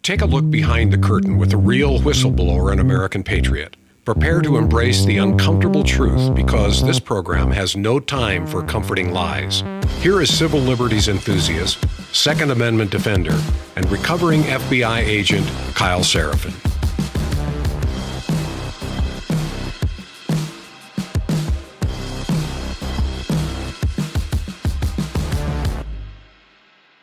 Take a look behind the curtain with a real whistleblower and American patriot. Prepare to embrace the uncomfortable truth because this program has no time for comforting lies. Here is civil liberties enthusiast, Second Amendment defender, and recovering FBI agent Kyle Seraphin.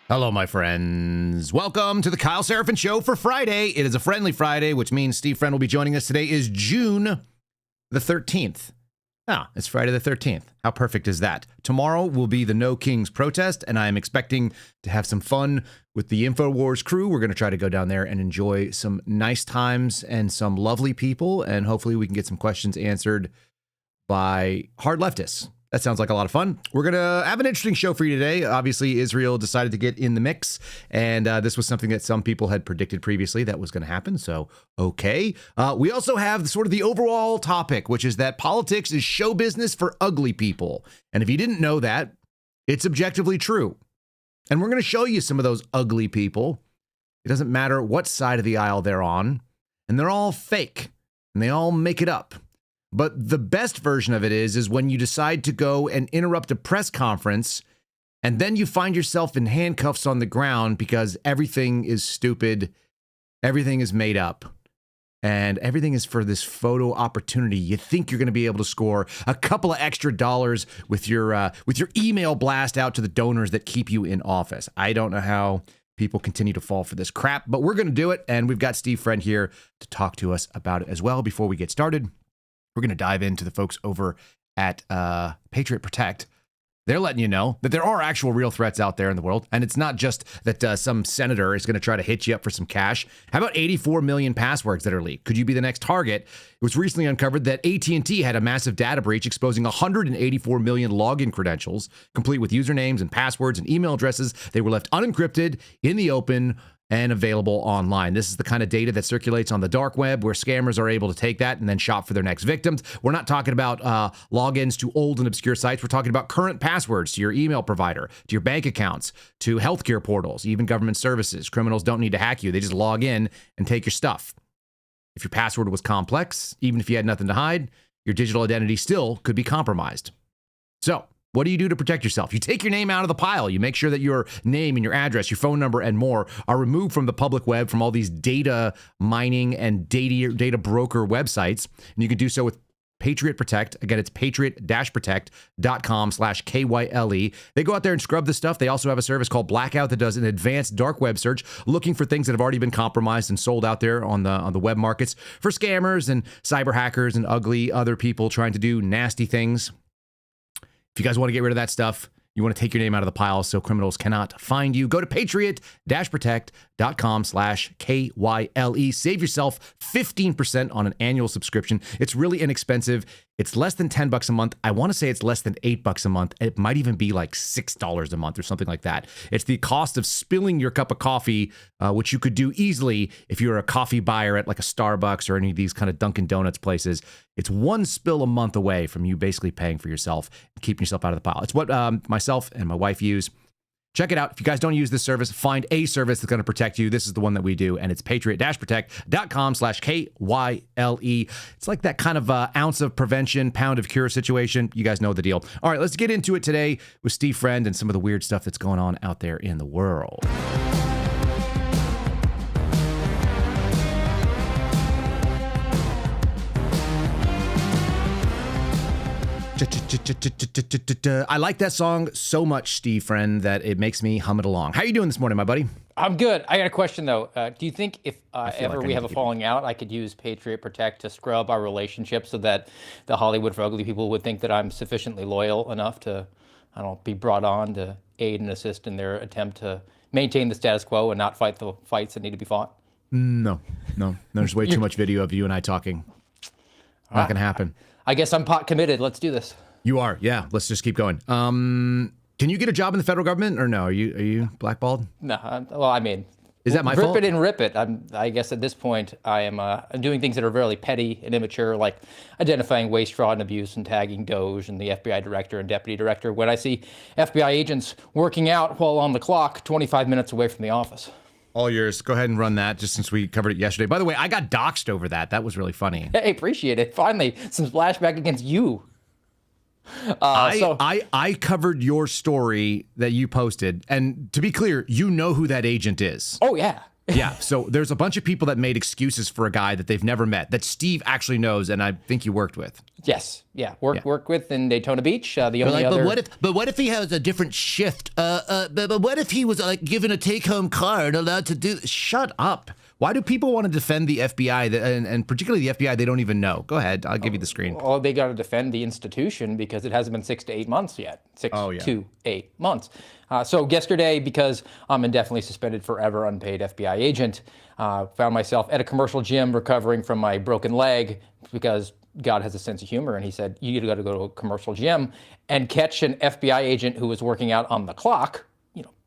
Hello, my friends. Welcome to the Kyle Seraphin Show for Friday. It is a friendly Friday, which means Steve Friend will be joining us. Today is June the 13th. Ah, it's Friday the 13th. How perfect is that? Tomorrow will be the No Kings protest, and I am expecting to have some fun with the InfoWars crew. We're going to try to go down there and enjoy some nice times and some lovely people, and hopefully we can get some questions answered by hard leftists. That sounds like a lot of fun. We're going to have an interesting show for you today. Obviously, Israel decided to get in the mix, and this was something that some people had predicted previously that was going to happen, so okay. We also have sort of the overall topic, which is that politics is show business for ugly people. And if you didn't know that, it's objectively true. And we're going to show you some of those ugly people. It doesn't matter what side of the aisle they're on, and they're all fake, and they all make it up. But the best version of it is when you decide to go and interrupt a press conference and then you find yourself in handcuffs on the ground because everything is stupid, everything is made up, and everything is for this photo opportunity. You think you're going to be able to score a couple of extra dollars with your email blast out to the donors that keep you in office. I don't know how people continue to fall for this crap, but we're going to do it, and we've got Steve Friend here to talk to us about it as well. Before we get started, we're going to dive into the folks over at Patriot Protect. They're letting you know that there are actual real threats out there in the world. And it's not just that some senator is going to try to hit you up for some cash. How about 84 million passwords that are leaked? Could you be the next target? It was recently uncovered that AT&T had a massive data breach exposing 184 million login credentials, complete with usernames and passwords and email addresses. They were left unencrypted in the open and available online. This is the kind of data that circulates on the dark web where scammers are able to take that and then shop for their next victims. We're not talking about logins to old and obscure sites. We're talking about current passwords to your email provider, to your bank accounts, to healthcare portals, even government services. Criminals don't need to hack you. They just log in and take your stuff. If your password was complex, even if you had nothing to hide, your digital identity still could be compromised. So, what do you do to protect yourself? You take your name out of the pile. You make sure that your name and your address, your phone number, and more are removed from the public web, from all these data mining and data broker websites. And you can do so with Patriot Protect. Again, it's patriot-protect.com/KYLE. They go out there and scrub this stuff. They also have a service called Blackout that does an advanced dark web search, looking for things that have already been compromised and sold out there on the web markets for scammers and cyber hackers and ugly other people trying to do nasty things. If you guys want to get rid of that stuff, you want to take your name out of the pile so criminals cannot find you, go to patriot-protect.com/KYLE. Save yourself 15% on an annual subscription. It's really inexpensive. It's less than $10 a month. I want to say it's less than $8 a month. It might even be like $6 a month or something like that. It's the cost of spilling your cup of coffee, which you could do easily if you're a coffee buyer at like a Starbucks or any of these kind of Dunkin' Donuts places. It's one spill a month away from you basically paying for yourself and keeping yourself out of the pile. It's what myself and my wife use. Check it out. If you guys don't use this service, find a service that's going to protect you. This is the one that we do, and it's patriot-protect.com/KYLE. It's like that kind of ounce of prevention, pound of cure situation. You guys know the deal. All right, let's get into it today with Steve Friend and some of the weird stuff that's going on out there in the world. I like that song so much, Steve Friend, that it makes me hum it along. How are you doing this morning, my buddy? I'm good. I got a question, though. Do you think if ever we have a falling out, I could use Patriot Protect to scrub our relationship so that the Hollywood for Ugly people would think that I'm sufficiently loyal enough to, I don't know, be brought on to aid and assist in their attempt to maintain the status quo and not fight the fights that need to be fought? No. There's way too much video of you and I talking. Not going to happen. I guess I'm pot committed. Let's do this. You are. Yeah. Let's just keep going. Can you get a job in the federal government or no? Are you blackballed? No. Well, I mean, is that my fault? Rip it and rip it. I guess at this point, I'm doing things that are really petty and immature, like identifying waste, fraud, and abuse and tagging Doge and the FBI director and deputy director when I see FBI agents working out while on the clock 25 minutes away from the office. All yours. Go ahead and run that, just since we covered it yesterday. By the way, I got doxxed over that. That was really funny. Hey, appreciate it. Finally, some splashback against you. I covered your story that you posted, and to be clear, you know who that agent is. Oh, yeah. Yeah, so there's a bunch of people that made excuses for a guy that they've never met, that Steve actually knows, and I think you worked with. Yes, yeah, worked with in Daytona Beach. The only other. But what if he has a different shift? But what if he was like given a take-home car and allowed to do? Shut up! Why do people want to defend the FBI and particularly the FBI they don't even know? Go ahead, I'll give you the screen. Oh, they got to defend the institution because it hasn't been 6 to 8 months yet. 6 to 8 months. So yesterday, because I'm indefinitely suspended forever, unpaid FBI agent, found myself at a commercial gym recovering from my broken leg because God has a sense of humor, and he said, you got to go to a commercial gym and catch an FBI agent who was working out on the clock,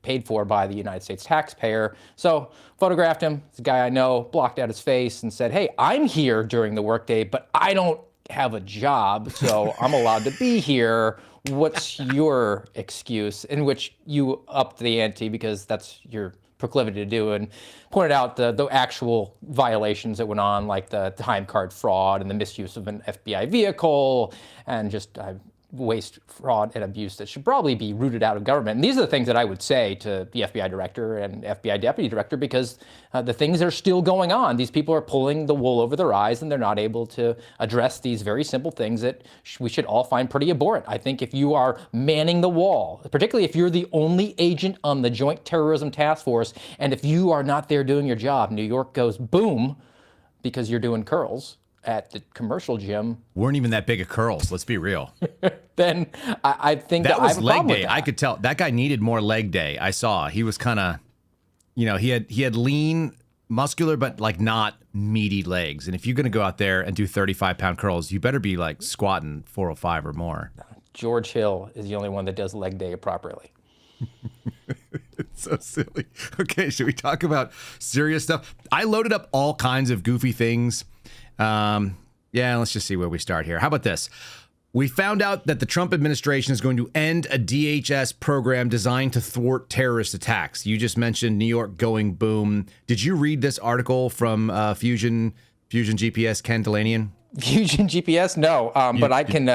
paid for by the United States taxpayer. So photographed him, it's a guy I know, blocked out his face and said, hey, I'm here during the workday, but I don't have a job, so I'm allowed to be here. What's your excuse? In which you upped the ante because that's your proclivity to do, and pointed out the actual violations that went on, like the time card fraud and the misuse of an FBI vehicle, and just waste, fraud, and abuse that should probably be rooted out of government. And these are the things that I would say to the FBI director and FBI deputy director, because the things are still going on. These people are pulling the wool over their eyes, and they're not able to address these very simple things that we should all find pretty abhorrent. I think if you are manning the wall, particularly if you're the only agent on the Joint Terrorism Task Force, and if you are not there doing your job, New York goes boom because you're doing curls at the commercial gym. Weren't even that big of curls, let's be real. Then I think that was leg day. I could tell that guy needed more leg day. I saw he was kind of, he had lean, muscular, but like not meaty legs. And if you're going to go out there and do 35-pound curls, you better be like squatting 405 or more. George Hill is the only one that does leg day properly. It's so silly. Okay, should we talk about serious stuff? I loaded up all kinds of goofy things. Yeah, let's just see where we start here. How about this? We found out that the Trump administration is going to end a DHS program designed to thwart terrorist attacks. You just mentioned New York going boom. Did you read this article from Fusion GPS, Ken Delanian? Fusion GPS? No, but I can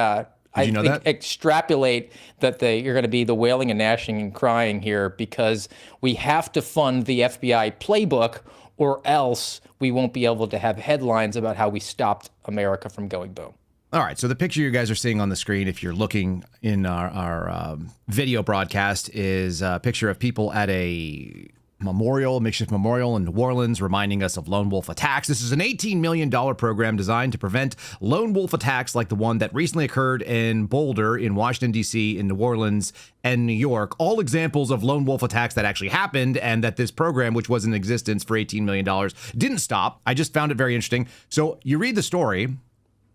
extrapolate that you're going to be the wailing and gnashing and crying here because we have to fund the FBI playbook, or else we won't be able to have headlines about how we stopped America from going boom. All right, so the picture you guys are seeing on the screen, if you're looking in our video broadcast, is a picture of people at a makeshift memorial in New Orleans, reminding us of lone wolf attacks. This is an $18 million program designed to prevent lone wolf attacks like the one that recently occurred in Boulder, in Washington, D.C., in New Orleans, and New York. All examples of lone wolf attacks that actually happened, and that this program, which was in existence for $18 million, didn't stop. I just found it very interesting. So you read the story.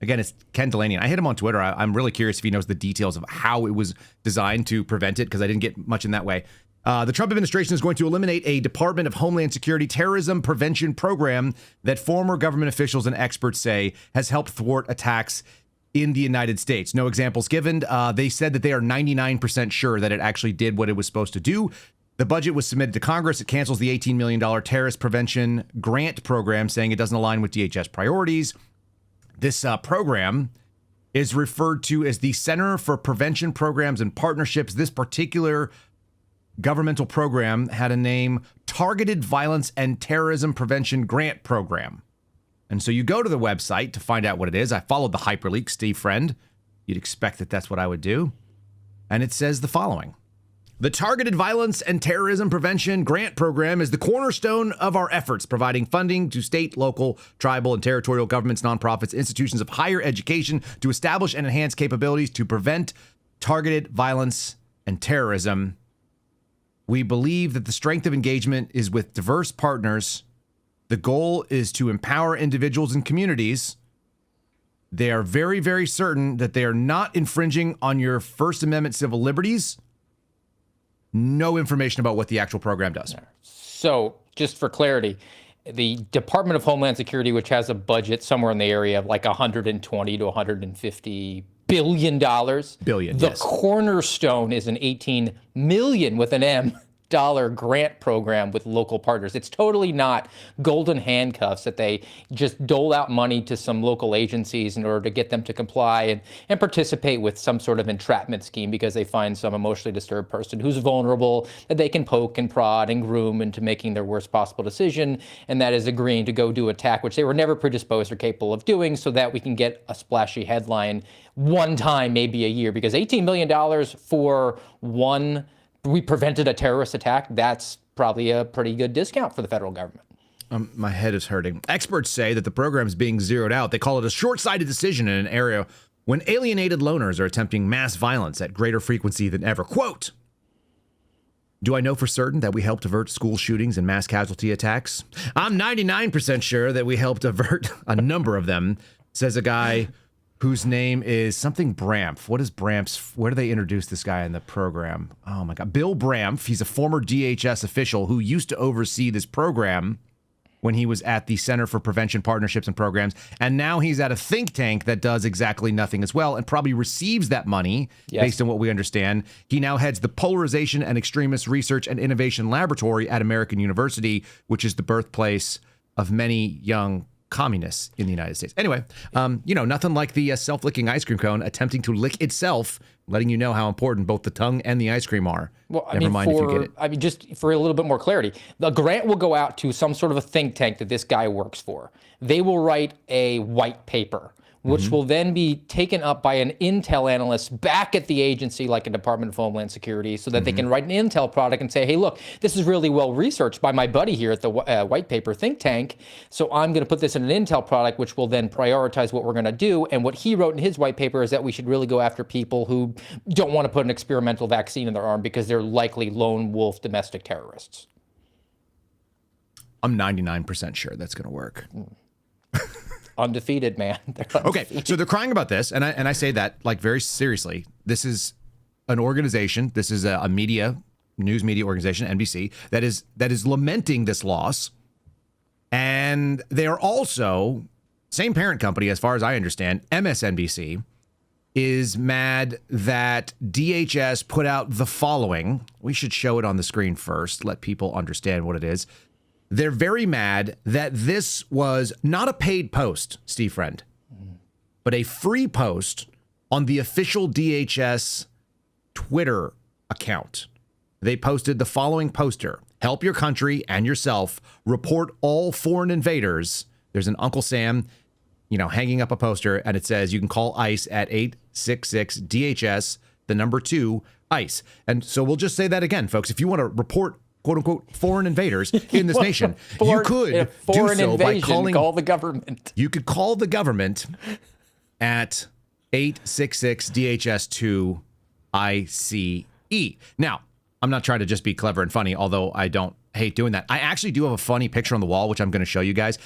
Again, it's Ken Delanian. I hit him on Twitter. I'm really curious if he knows the details of how it was designed to prevent it, because I didn't get much in that way. The Trump administration is going to eliminate a Department of Homeland Security terrorism prevention program that former government officials and experts say has helped thwart attacks in the United States. No examples given. They said that they are 99% sure that it actually did what it was supposed to do. The budget was submitted to Congress. It cancels the $18 million terrorist prevention grant program, saying it doesn't align with DHS priorities. This program is referred to as the Center for Prevention Programs and Partnerships. This particular governmental program had a name, Targeted Violence and Terrorism Prevention Grant Program. And so you go to the website to find out what it is. I followed the hyperlink, Steve Friend. You'd expect that that's what I would do. And it says the following. The Targeted Violence and Terrorism Prevention Grant Program is the cornerstone of our efforts, providing funding to state, local, tribal, and territorial governments, nonprofits, institutions of higher education to establish and enhance capabilities to prevent targeted violence and terrorism. We believe that the strength of engagement is with diverse partners. The goal is to empower individuals and communities. They are very, very certain that they are not infringing on your First Amendment civil liberties. No information about what the actual program does. So just for clarity, the Department of Homeland Security, which has a budget somewhere in the area of like $120 to $150 billion. The cornerstone is an $18 million with an M grant program with local partners. It's totally not golden handcuffs that they just dole out money to some local agencies in order to get them to comply and participate with some sort of entrapment scheme because they find some emotionally disturbed person who's vulnerable that they can poke and prod and groom into making their worst possible decision, and that is agreeing to go do attack, which they were never predisposed or capable of doing, so that we can get a splashy headline one time, maybe a year, because $18 million for one, we prevented a terrorist attack, that's probably a pretty good discount for the federal government. My head is hurting. Experts say that the program is being zeroed out. They call it a short-sighted decision in an area when alienated loners are attempting mass violence at greater frequency than ever. Quote, do I know for certain that we helped avert school shootings and mass casualty attacks? I'm 99% sure that we helped avert a number of them, says a guy whose name is something Brampf. What is Brampf's? Where do they introduce this guy in the program? Oh my God. Bill Brampf. He's a former DHS official who used to oversee this program when he was at the Center for Prevention Partnerships and Programs. And now he's at a think tank that does exactly nothing as well and probably receives that money, yes, based on what we understand. He now heads the Polarization and Extremist Research and Innovation Laboratory at American University, which is the birthplace of many young communists in the United States. Anyway, nothing like the self-licking ice cream cone attempting to lick itself, letting you know how important both the tongue and the ice cream are. Well, Never mind if you get it. Just for a little bit more clarity, the grant will go out to some sort of a think tank that this guy works for. They will write a white paper, which will then be taken up by an intel analyst back at the agency, like a Department of Homeland Security, so that they can write an intel product and say, hey, look, this is really well researched by my buddy here at the white paper think tank, so I'm going to put this in an intel product, which will then prioritize what we're going to do. And what he wrote in his white paper is that we should really go after people who don't want to put an experimental vaccine in their arm because they're likely lone wolf domestic terrorists. I'm 99% sure that's going to work. Undefeated, man. Okay, so they're crying about this, and I say that like very seriously. This is an organization. This is a news media organization, NBC, that is lamenting this loss, and they are also same parent company, as far as I understand. MSNBC is mad that DHS put out the following. We should show it on the screen first. Let people understand what it is. They're very mad that this was not a paid post, Steve Friend, but a free post on the official DHS Twitter account. They posted the following poster: help your country and yourself, report all foreign invaders. There's an Uncle Sam, hanging up a poster, and it says you can call ICE at 866 DHS, the number 2 ICE. And so we'll just say that again, folks. If you want to report quote unquote foreign invaders in this nation, you could do so by call the government. You could call the government at 866 DHS2 ICE. Now, I'm not trying to just be clever and funny, although I don't hate doing that. I actually do have a funny picture on the wall, which I'm going to show you guys.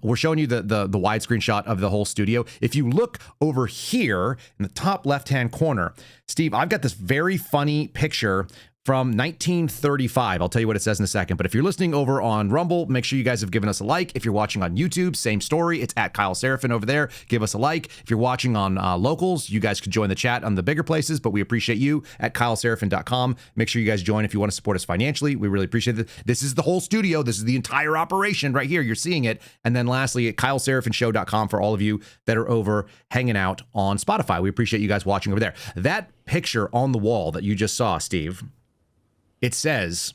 We're showing you the widescreen shot of the whole studio. If you look over here in the top left-hand corner, Steve, I've got this very funny picture from 1935. I'll tell you what it says in a second. But if you're listening over on Rumble, make sure you guys have given us a like. If you're watching on YouTube, same story. It's at Kyle Seraphin over there. Give us a like. If you're watching on locals, you guys could join the chat on the bigger places, but we appreciate you at KyleSeraphin.com. Make sure you guys join if you want to support us financially. We really appreciate it. This is the whole studio. This is the entire operation right here. You're seeing it. And then lastly, at KyleSeraphinShow.com for all of you that are over hanging out on Spotify. We appreciate you guys watching over there. That picture on the wall that you just saw, Steve, it says,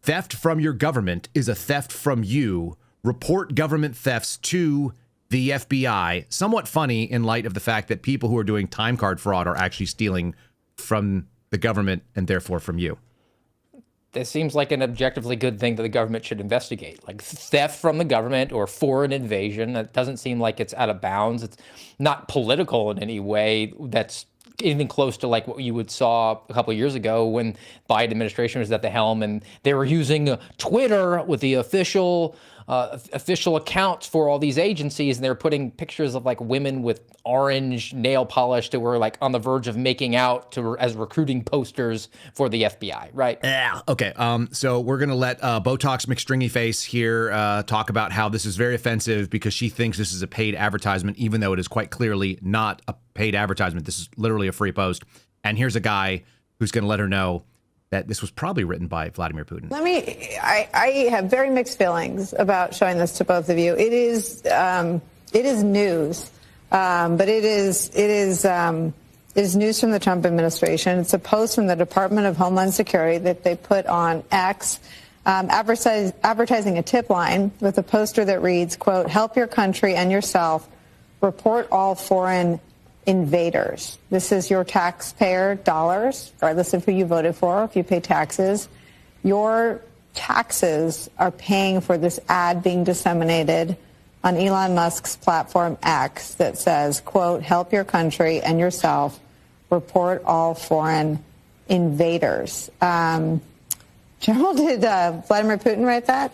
theft from your government is a theft from you. Report government thefts to the FBI. Somewhat funny in light of the fact that people who are doing time card fraud are actually stealing from the government and therefore from you. This seems like an objectively good thing that the government should investigate, like theft from the government or foreign invasion. That doesn't seem like it's out of bounds. It's not political in any way. That's anything close to like what you would saw a couple of years ago when Biden administration was at the helm and they were using Twitter with the official accounts for all these agencies, and they're putting pictures of like women with orange nail polish that were like on the verge of making out as recruiting posters for the FBI, right? Yeah. Okay. So we're gonna let Botox McStringy Face here talk about how this is very offensive because she thinks this is a paid advertisement, even though it is quite clearly not a paid advertisement. This is literally a free post. And here's a guy who's gonna let her know that this was probably written by Vladimir Putin. I have very mixed feelings about showing this to both of you. It is news, but it is news from the Trump administration. It's a post from the Department of Homeland Security that they put on X, advertising a tip line with a poster that reads, quote, "Help your country and yourself. Report all foreign invaders." This is your taxpayer dollars, regardless of who you voted for, if you pay taxes. Your taxes are paying for this ad being disseminated on Elon Musk's platform X that says, quote, "Help your country and yourself. Report all foreign invaders." General, did Vladimir Putin write that?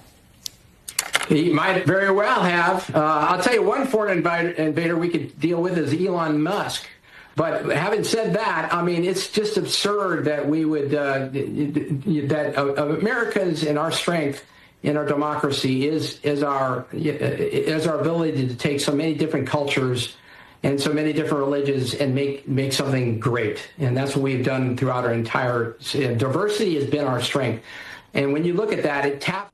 He might very well have. I'll tell you, one foreign invader we could deal with is Elon Musk. But having said that, I mean, it's just absurd that we would, that Americans and our strength in our democracy is our ability to take so many different cultures and so many different religions and make something great. And that's what we've done throughout our entire, diversity has been our strength. And when you look at that, it taps.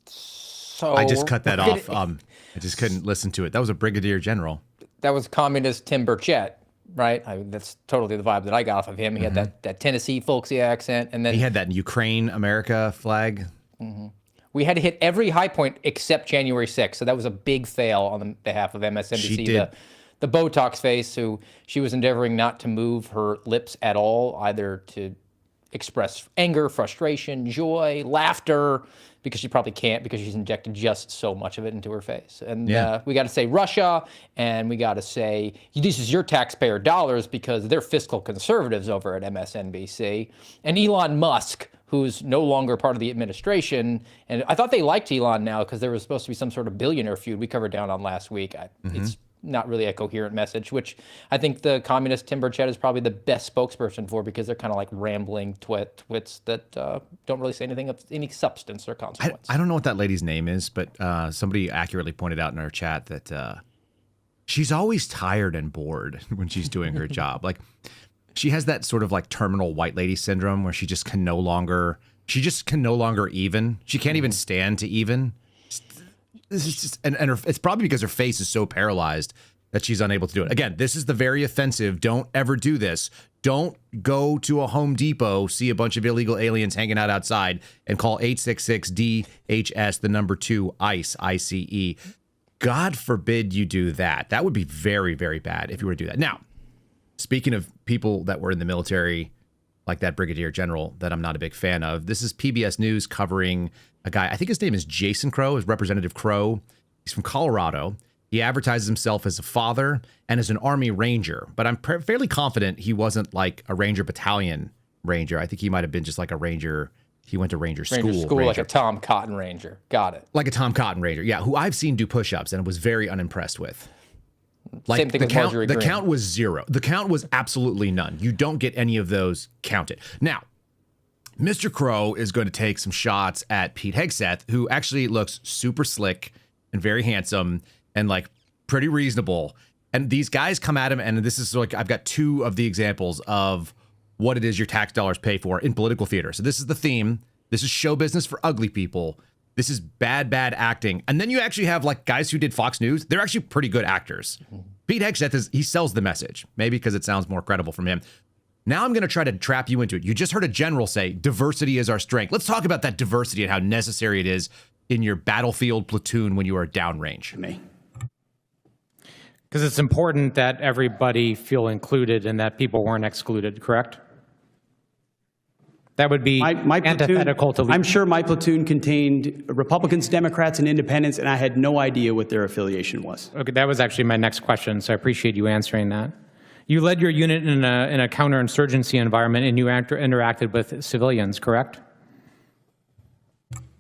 So I just cut that off. I just couldn't listen to it. That was a brigadier general. That was communist Tim Burchett, right? That's totally the vibe that I got off of him. He had that Tennessee folksy accent. And then he had that Ukraine America flag. We had to hit every high point except January 6th. So that was a big fail on the behalf of MSNBC. She did. The Botox face, who she was endeavoring not to move her lips at all, either to express anger, frustration, joy, laughter, because she probably can't because she's injected just so much of it into her face. And we got to say Russia, and we got to say this is your taxpayer dollars because they're fiscal conservatives over at MSNBC. And Elon Musk, who's no longer part of the administration. And I thought they liked Elon now because there was supposed to be some sort of billionaire feud we covered down on last week. It's not really a coherent message, which I think the communist Tim Burchett is probably the best spokesperson for because they're kind of like rambling twits that don't really say anything of any substance or consequence. I don't know what that lady's name is, but somebody accurately pointed out in our chat that she's always tired and bored when she's doing her job. Like, she has that sort of like terminal white lady syndrome where she just can no longer even. She can't even stand to even. This is just, and it's probably because her face is so paralyzed that she's unable to do it. Again, this is the very offensive. Don't ever do this. Don't go to a Home Depot, see a bunch of illegal aliens hanging out outside, and call 866-DHS, the number 2, ICE, ICE. God forbid you do that. That would be very, very bad if you were to do that. Now, speaking of people that were in the military, like that brigadier general that I'm not a big fan of, this is PBS News covering a guy, I think his name is Jason Crow, is Representative Crow. He's from Colorado. He advertises himself as a father and as an Army Ranger, but I'm fairly confident he wasn't like a Ranger Battalion Ranger. I think he might have been just like a Ranger. He went to Ranger school. Ranger. Like a Tom Cotton Ranger. Got it. Like a Tom Cotton Ranger, yeah, who I've seen do push-ups and was very unimpressed with. Like, same thing with Marjorie Green. The count was 0. The count was absolutely none. You don't get any of those counted. Now, Mr. Crow is going to take some shots at Pete Hegseth, who actually looks super slick and very handsome and like pretty reasonable. And these guys come at him, and this is like, I've got 2 of the examples of what it is your tax dollars pay for in political theater. So this is the theme. This is show business for ugly people. This is bad acting. And then you actually have like guys who did Fox News. They're actually pretty good actors. Pete Hegseth he sells the message, maybe because it sounds more credible from him. Now I'm going to try to trap you into it. You just heard a general say, diversity is our strength. Let's talk about that diversity and how necessary it is in your battlefield platoon when you are downrange. Because it's important that everybody feel included and that people weren't excluded, correct? That would be my antithetical platoon, to... I'm sure my platoon contained Republicans, Democrats, and independents, and I had no idea what their affiliation was. Okay, that was actually my next question, so I appreciate you answering that. You led your unit in a counterinsurgency environment, and you interacted with civilians, correct?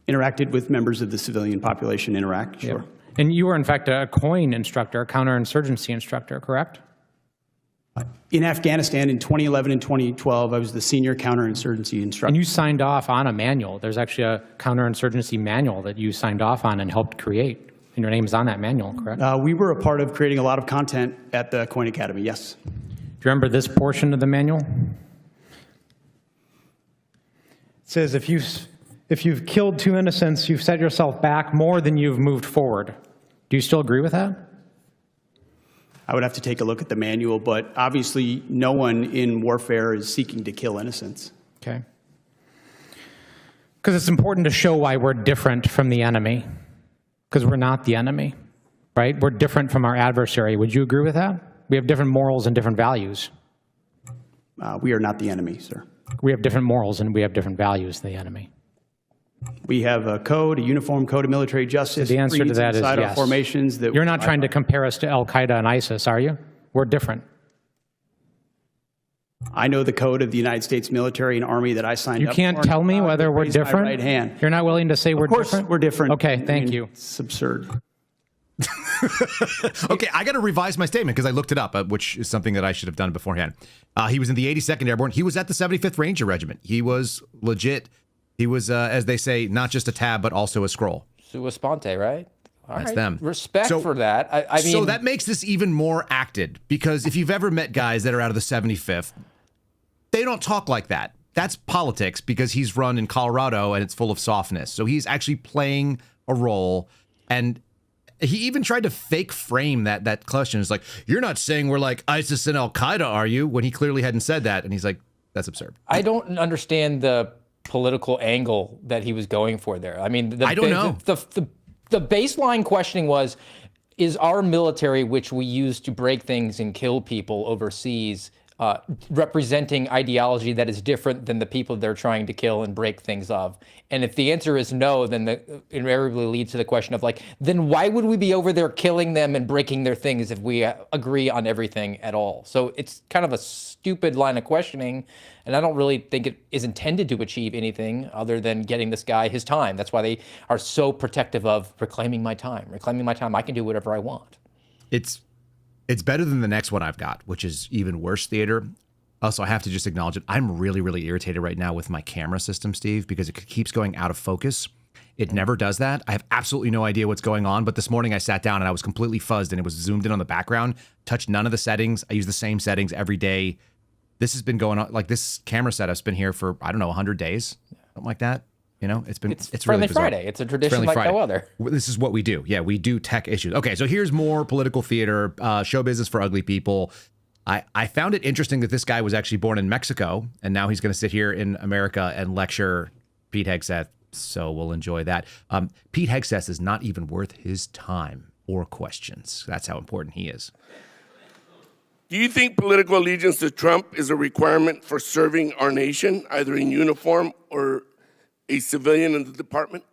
Interacted with members of the civilian population in Iraq, sure. Yep. And you were, in fact, a COIN instructor, a counterinsurgency instructor, correct? In Afghanistan in 2011 and 2012, I was the senior counterinsurgency instructor. And you signed off on a manual. There's actually a counterinsurgency manual that you signed off on and helped create. And your name is on that manual, correct? We were a part of creating a lot of content at the COIN Academy, yes. Do you remember this portion of the manual? says if you've killed 2 innocents, you've set yourself back more than you've moved forward. Do you still agree with that? I would have to take a look at the manual, but obviously no one in warfare is seeking to kill innocents. Okay. Because it's important to show why we're different from the enemy. Because we're not the enemy, right? We're different from our adversary. Would you agree with that? We have different morals and different values. We are not the enemy, sir. We have different morals and we have different values than the enemy. We have a code, a uniform code of military justice. So the answer to that is inside yes. our formations that You're not trying to compare us to Al-Qaeda and ISIS, are you? We're different. I know the code of the United States military and army that I signed You up can't for. tell me whether we're Raise my different? right hand. You're not willing to say we're different? Of course we're different. Okay, thank you. It's absurd. Okay, I got to revise my statement because I looked it up, which is something that I should have done beforehand. He was in the 82nd Airborne. He was at the 75th Ranger Regiment. He was legit. He was, as they say, not just a tab, but also a scroll. Sua sponte, right? All That's right. them. Respect for that. I mean, so that makes this even more acted because if you've ever met guys that are out of the 75th, they don't talk like that. That's politics because he's run in Colorado and it's full of softness. So he's actually playing a role, and he even tried to fake frame that question. It's like, you're not saying we're like ISIS and Al-Qaeda, are you? When he clearly hadn't said that. And he's like, that's absurd. I don't understand the political angle that he was going for there. I mean, I don't know. The baseline questioning was, is our military, which we use to break things and kill people overseas, representing ideology that is different than the people they're trying to kill and break things of? And if the answer is no, then it invariably leads to the question of like, then why would we be over there killing them and breaking their things if we agree on everything at all? So it's kind of a stupid line of questioning, and I don't really think it is intended to achieve anything other than getting this guy his time. That's why they are so protective of reclaiming my time. Reclaiming my time, I can do whatever I want. It's better than the next one I've got, which is even worse theater. Also, I have to just acknowledge it. I'm really, really irritated right now with my camera system, Steve, because it keeps going out of focus. It never does that. I have absolutely no idea what's going on. But this morning I sat down and I was completely fuzzed and it was zoomed in on the background, touched none of the settings. I use the same settings every day. This has been going on, like this camera setup's been here for, I don't know, 100 days, something like that. You know, it's Friendly really bizarre. Friday. It's a tradition like no other. This is what we do. Yeah, we do tech issues. Okay, so here's more political theater, show business for ugly people. I found it interesting that this guy was actually born in Mexico, and now he's going to sit here in America and lecture Pete Hegseth, so we'll enjoy that. Pete Hegseth is not even worth his time or questions. That's how important he is. Do you think political allegiance to Trump is a requirement for serving our nation, either in uniform or a civilian in the department?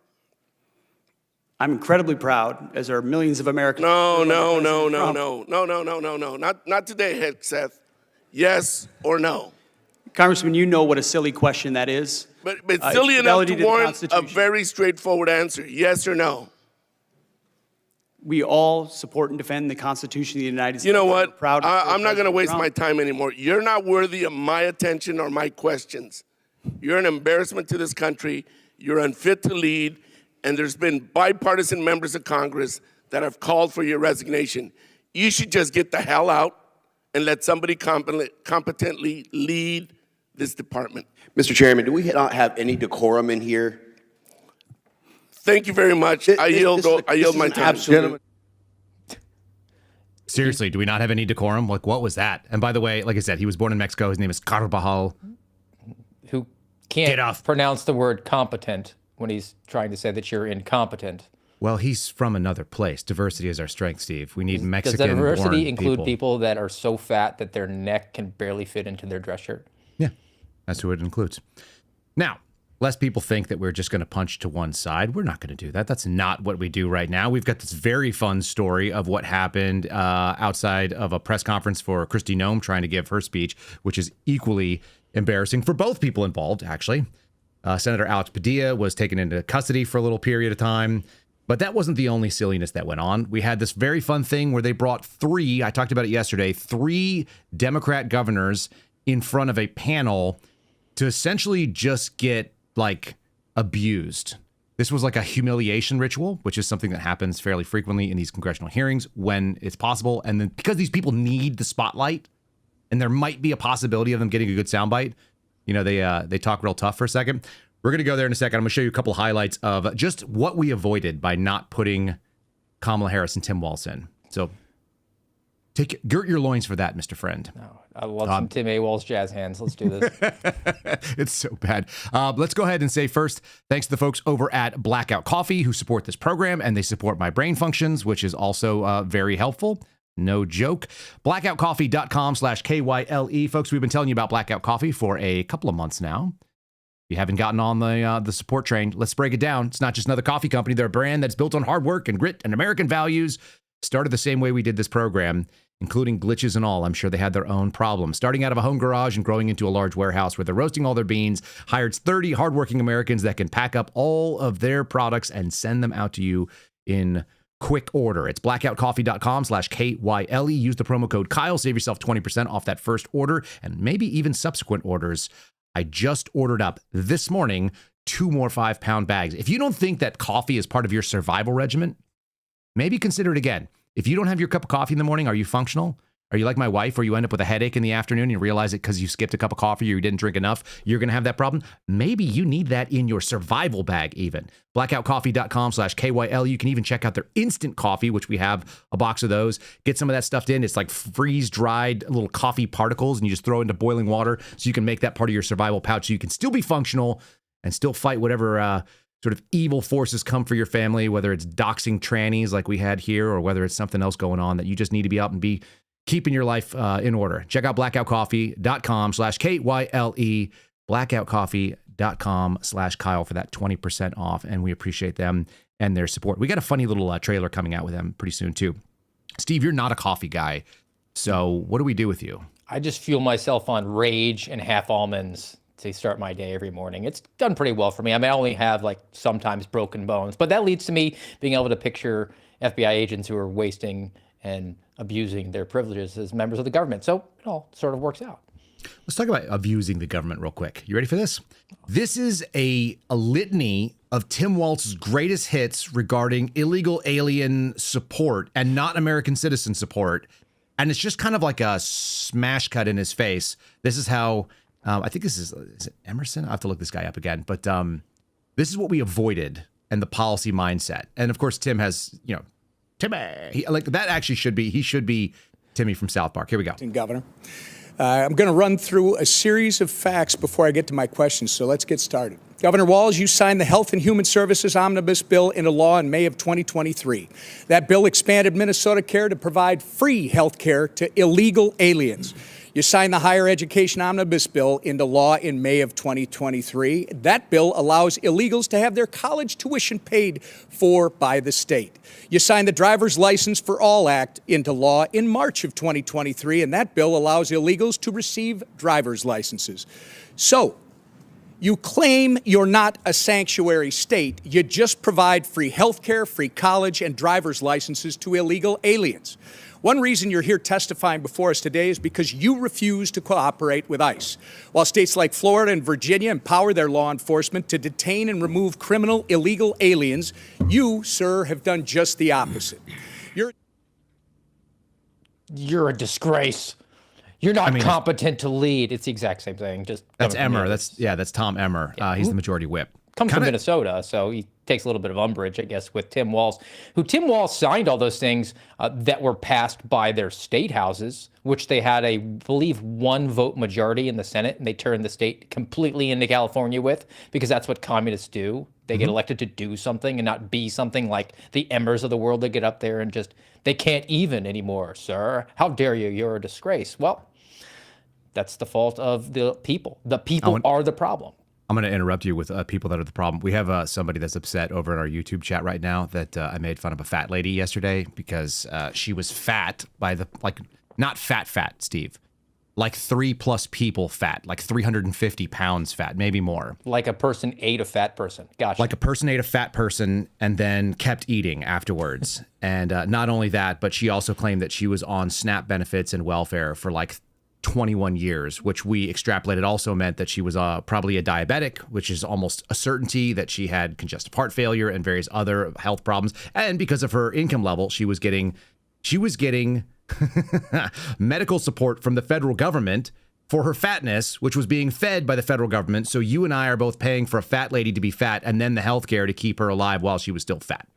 I'm incredibly proud, as are millions of Americans. No. Not today, Hegseth. Yes or no? Congressman, you know what a silly question that is. But silly enough to warrant a Constitution. very straightforward answer. Yes or no? We all support and defend the Constitution of the United States. You know what? Proud I'm not going to waste Trump. my time anymore. You're not worthy of my attention or my questions. You're an embarrassment to this country. You're unfit to lead. And there's been bipartisan members of Congress that have called for your resignation. You should just get the hell out and let somebody competently lead this department. Mr. Chairman, do we not have any decorum in here? Thank you very much. I yield my time. Gentlemen. Seriously, do we not have any decorum? Like, what was that? And by the way, like I said, he was born in Mexico. His name is Carvajal. Who can't pronounce the word competent when he's trying to say that you're incompetent. Well, he's from another place. Diversity is our strength, Steve. We need Mexican. Does diversity include people that are so fat that their neck can barely fit into their dress shirt? Yeah, that's who it includes. Now, lest people think that we're just going to punch to one side, we're not going to do that. That's not what we do right now. We've got this very fun story of what happened outside of a press conference for Kristi Noem trying to give her speech, which is equally embarrassing for both people involved, actually. Senator Alex Padilla was taken into custody for a little period of time. But that wasn't the only silliness that went on. We had this very fun thing where they brought I talked about it yesterday, 3 Democrat governors in front of a panel to essentially just get, like, abused. This was like a humiliation ritual, which is something that happens fairly frequently in these congressional hearings when it's possible. And then because these people need the spotlight, and there might be a possibility of them getting a good soundbite, you know, they talk real tough for a second. We're going to go there in a second. I'm going to show you a couple highlights of just what we avoided by not putting Kamala Harris and Tim Walz in. So girt your loins for that, Mr. Friend. Oh, I love some Tim A. Walz jazz hands. Let's do this. It's so bad. Let's go ahead and say first, thanks to the folks over at Blackout Coffee who support this program, and they support my brain functions, which is also very helpful. No joke. Blackoutcoffee.com/KYLE. Folks, we've been telling you about Blackout Coffee for a couple of months now. If you haven't gotten on the support train, let's break it down. It's not just another coffee company. They're a brand that's built on hard work and grit and American values. Started the same way we did this program, including glitches and all. I'm sure they had their own problems. Starting out of a home garage and growing into a large warehouse where they're roasting all their beans, hired 30 hardworking Americans that can pack up all of their products and send them out to you in quick order. It's blackoutcoffee.com/KYLE. Use the promo code Kyle. Save yourself 20% off that first order and maybe even subsequent orders. I just ordered up this morning 2 more 5-pound bags. If you don't think that coffee is part of your survival regimen, maybe consider it again. If you don't have your cup of coffee in the morning, are you functional? Are you like my wife where you end up with a headache in the afternoon and you realize it because you skipped a cup of coffee or you didn't drink enough? You're going to have that problem. Maybe you need that in your survival bag even. Blackoutcoffee.com/KYL. You can even check out their instant coffee, which we have a box of those. Get some of that stuffed in. It's like freeze-dried little coffee particles, and you just throw it into boiling water so you can make that part of your survival pouch so you can still be functional and still fight whatever sort of evil forces come for your family, whether it's doxing trannies like we had here or whether it's something else going on that you just need to be out and be keeping your life in order. Check out blackoutcoffee.com/KYLE, blackoutcoffee.com/Kyle for that 20% off. And we appreciate them and their support. We got a funny little trailer coming out with them pretty soon too. Steve, you're not a coffee guy. So what do we do with you? I just fuel myself on rage and half almonds to start my day every morning. It's done pretty well for me. I mean, I only have like sometimes broken bones, but that leads to me being able to picture FBI agents who are wasting and abusing their privileges as members of the government. So it all sort of works out. Let's talk about abusing the government real quick. You ready for this? This is a litany of Tim Walz's greatest hits regarding illegal alien support and not American citizen support. And it's just kind of like a smash cut in his face. This is how, I think is it Emerson? I'll have to look this guy up again. But this is what we avoided and the policy mindset. And of course, Tim has, Timmy. That actually should be Timmy from South Park. Here we go. Governor, I'm going to run through a series of facts before I get to my questions, so let's get started. Governor Walz, you signed the Health and Human Services Omnibus Bill into law in May of 2023. That bill expanded Minnesota Care to provide free health care to illegal aliens. You signed the Higher Education Omnibus Bill into law in May of 2023. That bill allows illegals to have their college tuition paid for by the state. You signed the Driver's License for All Act into law in March of 2023, and that bill allows illegals to receive driver's licenses. So, you claim you're not a sanctuary state. You just provide free health care, free college, and driver's licenses to illegal aliens. One reason you're here testifying before us today is because you refuse to cooperate with ICE. While states like Florida and Virginia empower their law enforcement to detain and remove criminal illegal aliens, you, sir, have done just the opposite. You're a disgrace. You're not competent to lead. It's the exact same thing. That's Emmer. That's Tom Emmer. He's the majority whip. Comes from Minnesota, so he takes a little bit of umbrage, I guess, with Tim Walz, who Tim Walz signed all those things that were passed by their state houses, which they had I believe 1-vote majority in the Senate, and they turned the state completely into California with, because that's what communists do. They get elected to do something and not be something like the Emmers of the world that get up there and just, they can't even anymore, sir. How dare you? You're a disgrace. Well, that's the fault of the people. The people are the problem. I'm going to interrupt you with people that are the problem. We have somebody that's upset over in our YouTube chat right now that I made fun of a fat lady yesterday because she was fat by not fat, Steve. Like 3+ people fat, like 350 pounds fat, maybe more. Like a person ate a fat person. Gotcha. Like a person ate a fat person and then kept eating afterwards. And not only that, but she also claimed that she was on SNAP benefits and welfare for like 21 years, which we extrapolated also meant that she was probably a diabetic, which is almost a certainty that she had congestive heart failure and various other health problems. And because of her income level, she was getting medical support from the federal government for her fatness, which was being fed by the federal government. So you and I are both paying for a fat lady to be fat and then the health care to keep her alive while she was still fat.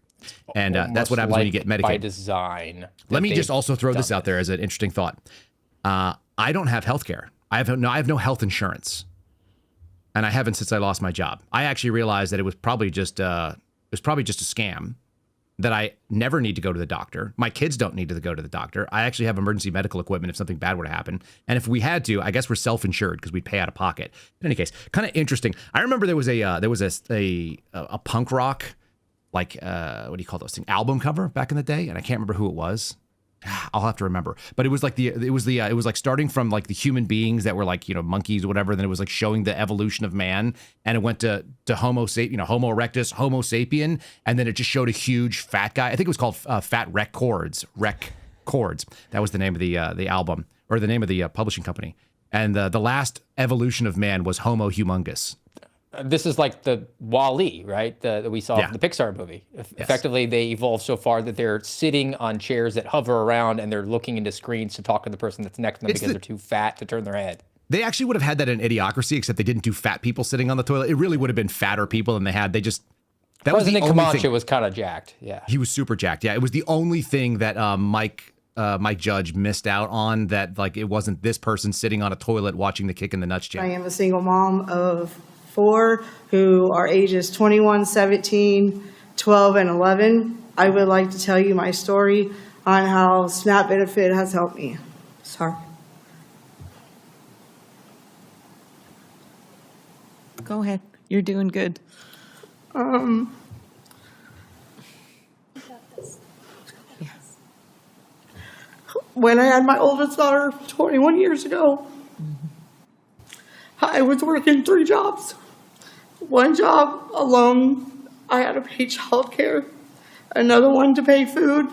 And that's what happens when you get Medicaid. By design. Let me just also throw this out there as an interesting thought. I don't have health care. I have no health insurance. And I haven't since I lost my job. I actually realized that it was probably just a scam, that I never need to go to the doctor. My kids don't need to go to the doctor. I actually have emergency medical equipment if something bad were to happen. And if we had to, I guess we're self-insured because we'd pay out of pocket. In any case, kind of interesting. I remember there was a punk rock, like what do you call those things? Album cover back in the day, and I can't remember who it was. I'll have to remember. But it was like it was like starting from like the human beings that were like, monkeys or whatever. Then it was like showing the evolution of man, and it went to Homo erectus, Homo sapien, and then it just showed a huge fat guy. I think it was called Fat Rec Chords. That was the name of the album, or the name of the publishing company. And the last evolution of man was Homo humongous. This is like the Wall-E, right? That we saw in the Pixar movie. Effectively, they evolved so far that they're sitting on chairs that hover around and they're looking into screens to talk to the person that's next to them because they're too fat to turn their head. They actually would have had that in Idiocracy, except they didn't do fat people sitting on the toilet. It really would have been fatter people than they had. President Camacho was kind of jacked. Yeah, he was super jacked. Yeah, it was the only thing that Mike Judge missed out on, that like it wasn't this person sitting on a toilet watching the Kick in the Nuts channel. I am a single mom of 4 who are ages 21, 17, 12, and 11. I would like to tell you my story on how SNAP benefit has helped me. Sorry. Go ahead. You're doing good. Yes. When I had my oldest daughter 21 years ago, I was working 3 jobs. One job alone, I had to pay child care. Another one to pay food,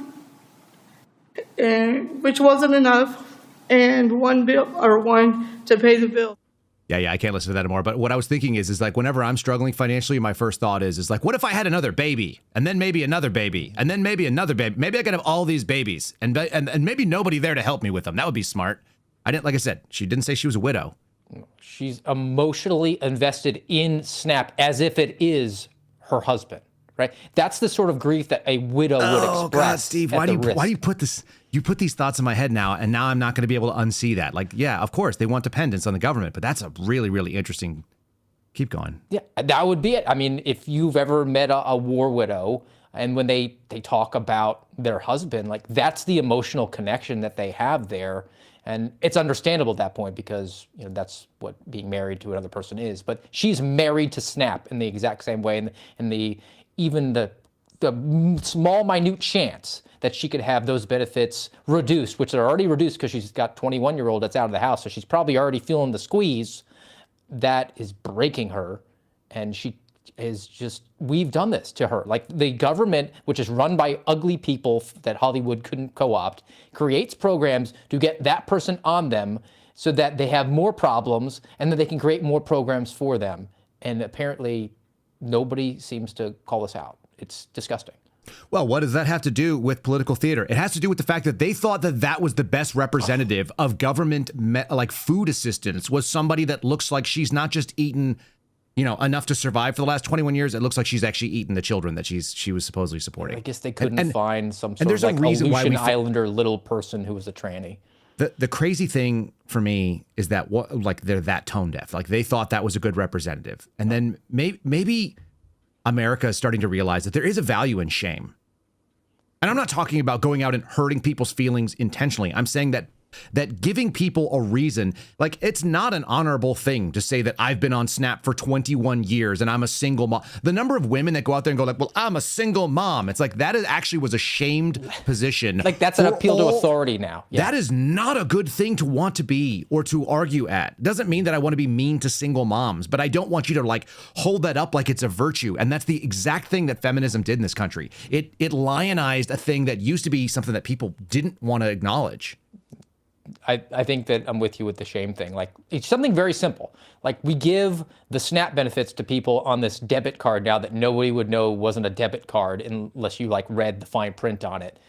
which wasn't enough. And one to pay the bill. Yeah, I can't listen to that anymore. But what I was thinking is like whenever I'm struggling financially, my first thought is like, what if I had another baby, and then maybe another baby, and then maybe another baby? Maybe I could have all these babies, and maybe nobody there to help me with them. That would be smart. Like I said, she didn't say she was a widow. She's emotionally invested in SNAP as if it is her husband, right? That's the sort of grief that a widow would express. Oh God, Steve, why do you put this? You put these thoughts in my head now, and now I'm not going to be able to unsee that. Like, yeah, of course they want dependence on the government, but that's a really, really interesting. Keep going. Yeah, that would be it. I mean, if you've ever met a war widow, and when they talk about their husband, like that's the emotional connection that they have there. And it's understandable at that point because that's what being married to another person is. But she's married to SNAP in the exact same way, and even the small, minute chance that she could have those benefits reduced, which are already reduced because she's got 21-year-old that's out of the house, so she's probably already feeling the squeeze. That is breaking her, and she is just, we've done this to her. Like the government, which is run by ugly people that Hollywood couldn't co-opt, creates programs to get that person on them so that they have more problems and that they can create more programs for them. And apparently nobody seems to call us out. It's disgusting. Well, what does that have to do with political theater? It has to do with the fact that they thought that was the best representative of government, like food assistance, was somebody that looks like she's not just eaten enough to survive for the last 21 years. It looks like she's actually eaten the children that she was supposedly supporting. I guess they couldn't find some sort of like Aleutian Islander little person who was a tranny. The crazy thing for me is that they're that tone deaf. Like they thought that was a good representative. And then maybe America is starting to realize that there is a value in shame. And I'm not talking about going out and hurting people's feelings intentionally. I'm saying that giving people a reason, like it's not an honorable thing to say that I've been on SNAP for 21 years and I'm a single mom. The number of women that go out there and go like, well, I'm a single mom. It's like that actually was a shamed position. Like that's an appeal to authority now. Yeah. That is not a good thing to want to be or to argue at. Doesn't mean that I want to be mean to single moms, but I don't want you to like hold that up like it's a virtue. And that's the exact thing that feminism did in this country. It lionized a thing that used to be something that people didn't want to acknowledge. I think that I'm with you with the shame thing. Like it's something very simple. Like we give the SNAP benefits to people on this debit card now that nobody would know wasn't a debit card unless you like read the fine print on it.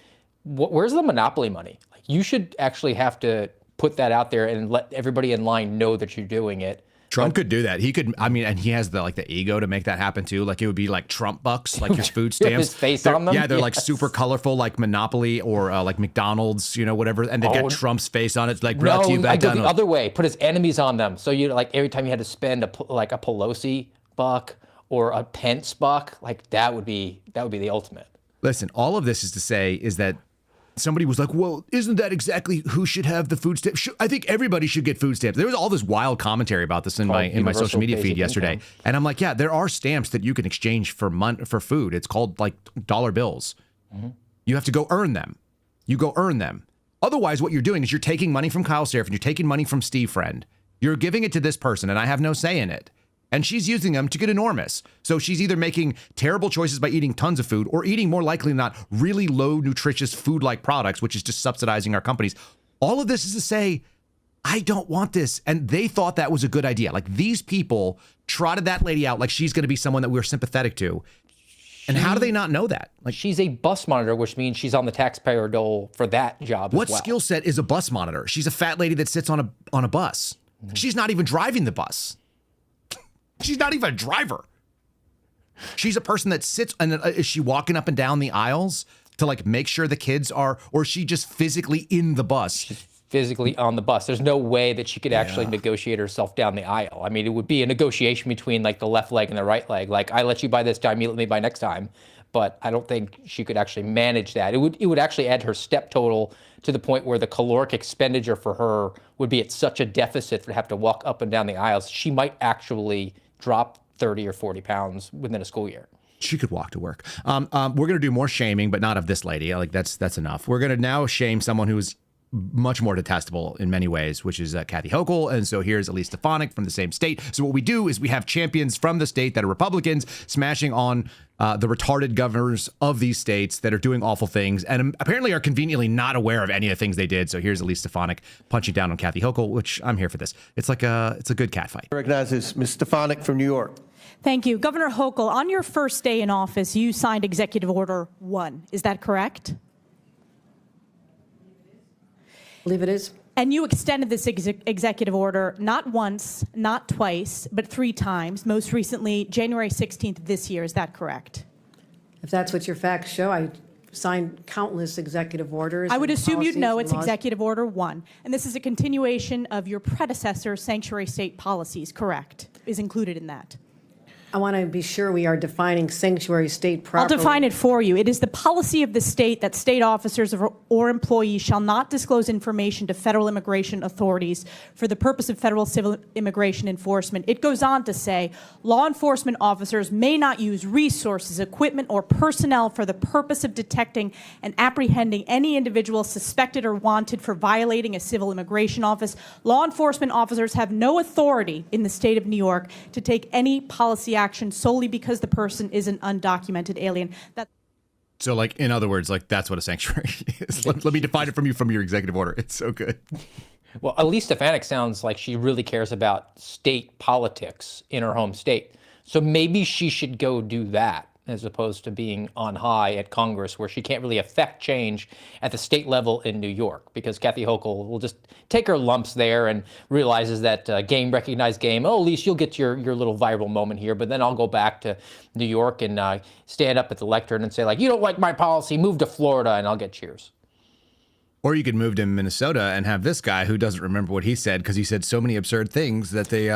Where's the monopoly money? Like you should actually have to put that out there and let everybody in line know that you're doing it. Trump could do that. He could, I mean, and he has the ego to make that happen too. Like it would be like Trump bucks, like your food stamps. His face on them? Yeah, they're like super colorful, like Monopoly or like McDonald's, you know, whatever. And they've got Trump's face on it. It's like brought to you I back go down. the other way. Put his enemies on them. So you like every time you had to spend a Pelosi buck or a Pence buck, like that would be the ultimate. Listen, all of this is to say is that somebody was like, well, isn't that exactly who should have the food stamps? I think everybody should get food stamps. There was all this wild commentary about this in my social media feed yesterday. And I'm like, yeah, there are stamps that you can exchange for food. It's called like dollar bills. Mm-hmm. You have to go earn them. You go earn them. Otherwise, what you're doing is you're taking money from Kyle Seraphin. You're taking money from Steve Friend. You're giving it to this person, and I have no say in it. And she's using them to get enormous. So she's either making terrible choices by eating tons of food or eating, more likely than not, really low nutritious food-like products, which is just subsidizing our companies. All of this is to say, I don't want this. And they thought that was a good idea. Like these people trotted that lady out like she's going to be someone that we're sympathetic to. And how do they not know that? Like she's a bus monitor, which means she's on the taxpayer dole for that job. What skill set is a bus monitor? She's a fat lady that sits on a bus. Mm-hmm. She's not even driving the bus. She's not even a driver. She's a person that sits, and is she walking up and down the aisles to like make sure the kids are, or is she just physically in the bus? She's physically on the bus. There's no way that she could actually negotiate herself down the aisle. I mean, it would be a negotiation between like the left leg and the right leg. Like, I let you buy this time, you let me buy next time. But I don't think she could actually manage that. It would actually add her step total to the point where the caloric expenditure for her would be at such a deficit to have to walk up and down the aisles. She might actually drop 30 or 40 pounds within a school year. She could walk to work. We're going to do more shaming, but not of this lady. Like that's enough. We're going to now shame someone who is much more detestable in many ways, which is Kathy Hochul. And so here's Elise Stefanik from the same state. So what we do is we have champions from the state that are Republicans smashing on the retarded governors of these states that are doing awful things and apparently are conveniently not aware of any of the things they did. So here's Elise Stefanik punching down on Kathy Hochul, which I'm here for this. It's like it's a good catfight. Recognizes Ms. Stefanik from New York. Thank you. Governor Hochul, on your first day in office, you signed Executive Order 1. Is that correct? I believe it is. And you extended this executive order not once, not twice, but 3 times, most recently January 16th of this year. Is that correct? If that's what your facts show, I signed countless executive orders. I would assume you'd know it's Executive Order 1. And this is a continuation of your predecessor's sanctuary state policies, correct? Is included in that. I want to be sure we are defining sanctuary state properly. I'll define it for you. It is the policy of the state that state officers or employees shall not disclose information to federal immigration authorities for the purpose of federal civil immigration enforcement. It goes on to say, law enforcement officers may not use resources, equipment, or personnel for the purpose of detecting and apprehending any individual suspected or wanted for violating a civil immigration office. Law enforcement officers have no authority in the state of New York to take any policy action solely because the person is an undocumented alien. So, like, in other words, like, that's what a sanctuary is. Let me define it from your executive order. It's so good. Well, Elise Stefanik sounds like she really cares about state politics in her home state. So maybe she should go do that as opposed to being on high at Congress where she can't really affect change at the state level in New York, because Kathy Hochul will just take her lumps there and realizes that game recognized game. Oh, Elise, you'll get your little viral moment here, but then I'll go back to New York and stand up at the lectern and say, like, you don't like my policy, move to Florida, and I'll get cheers. Or you could move to Minnesota and have this guy who doesn't remember what he said because he said so many absurd things that they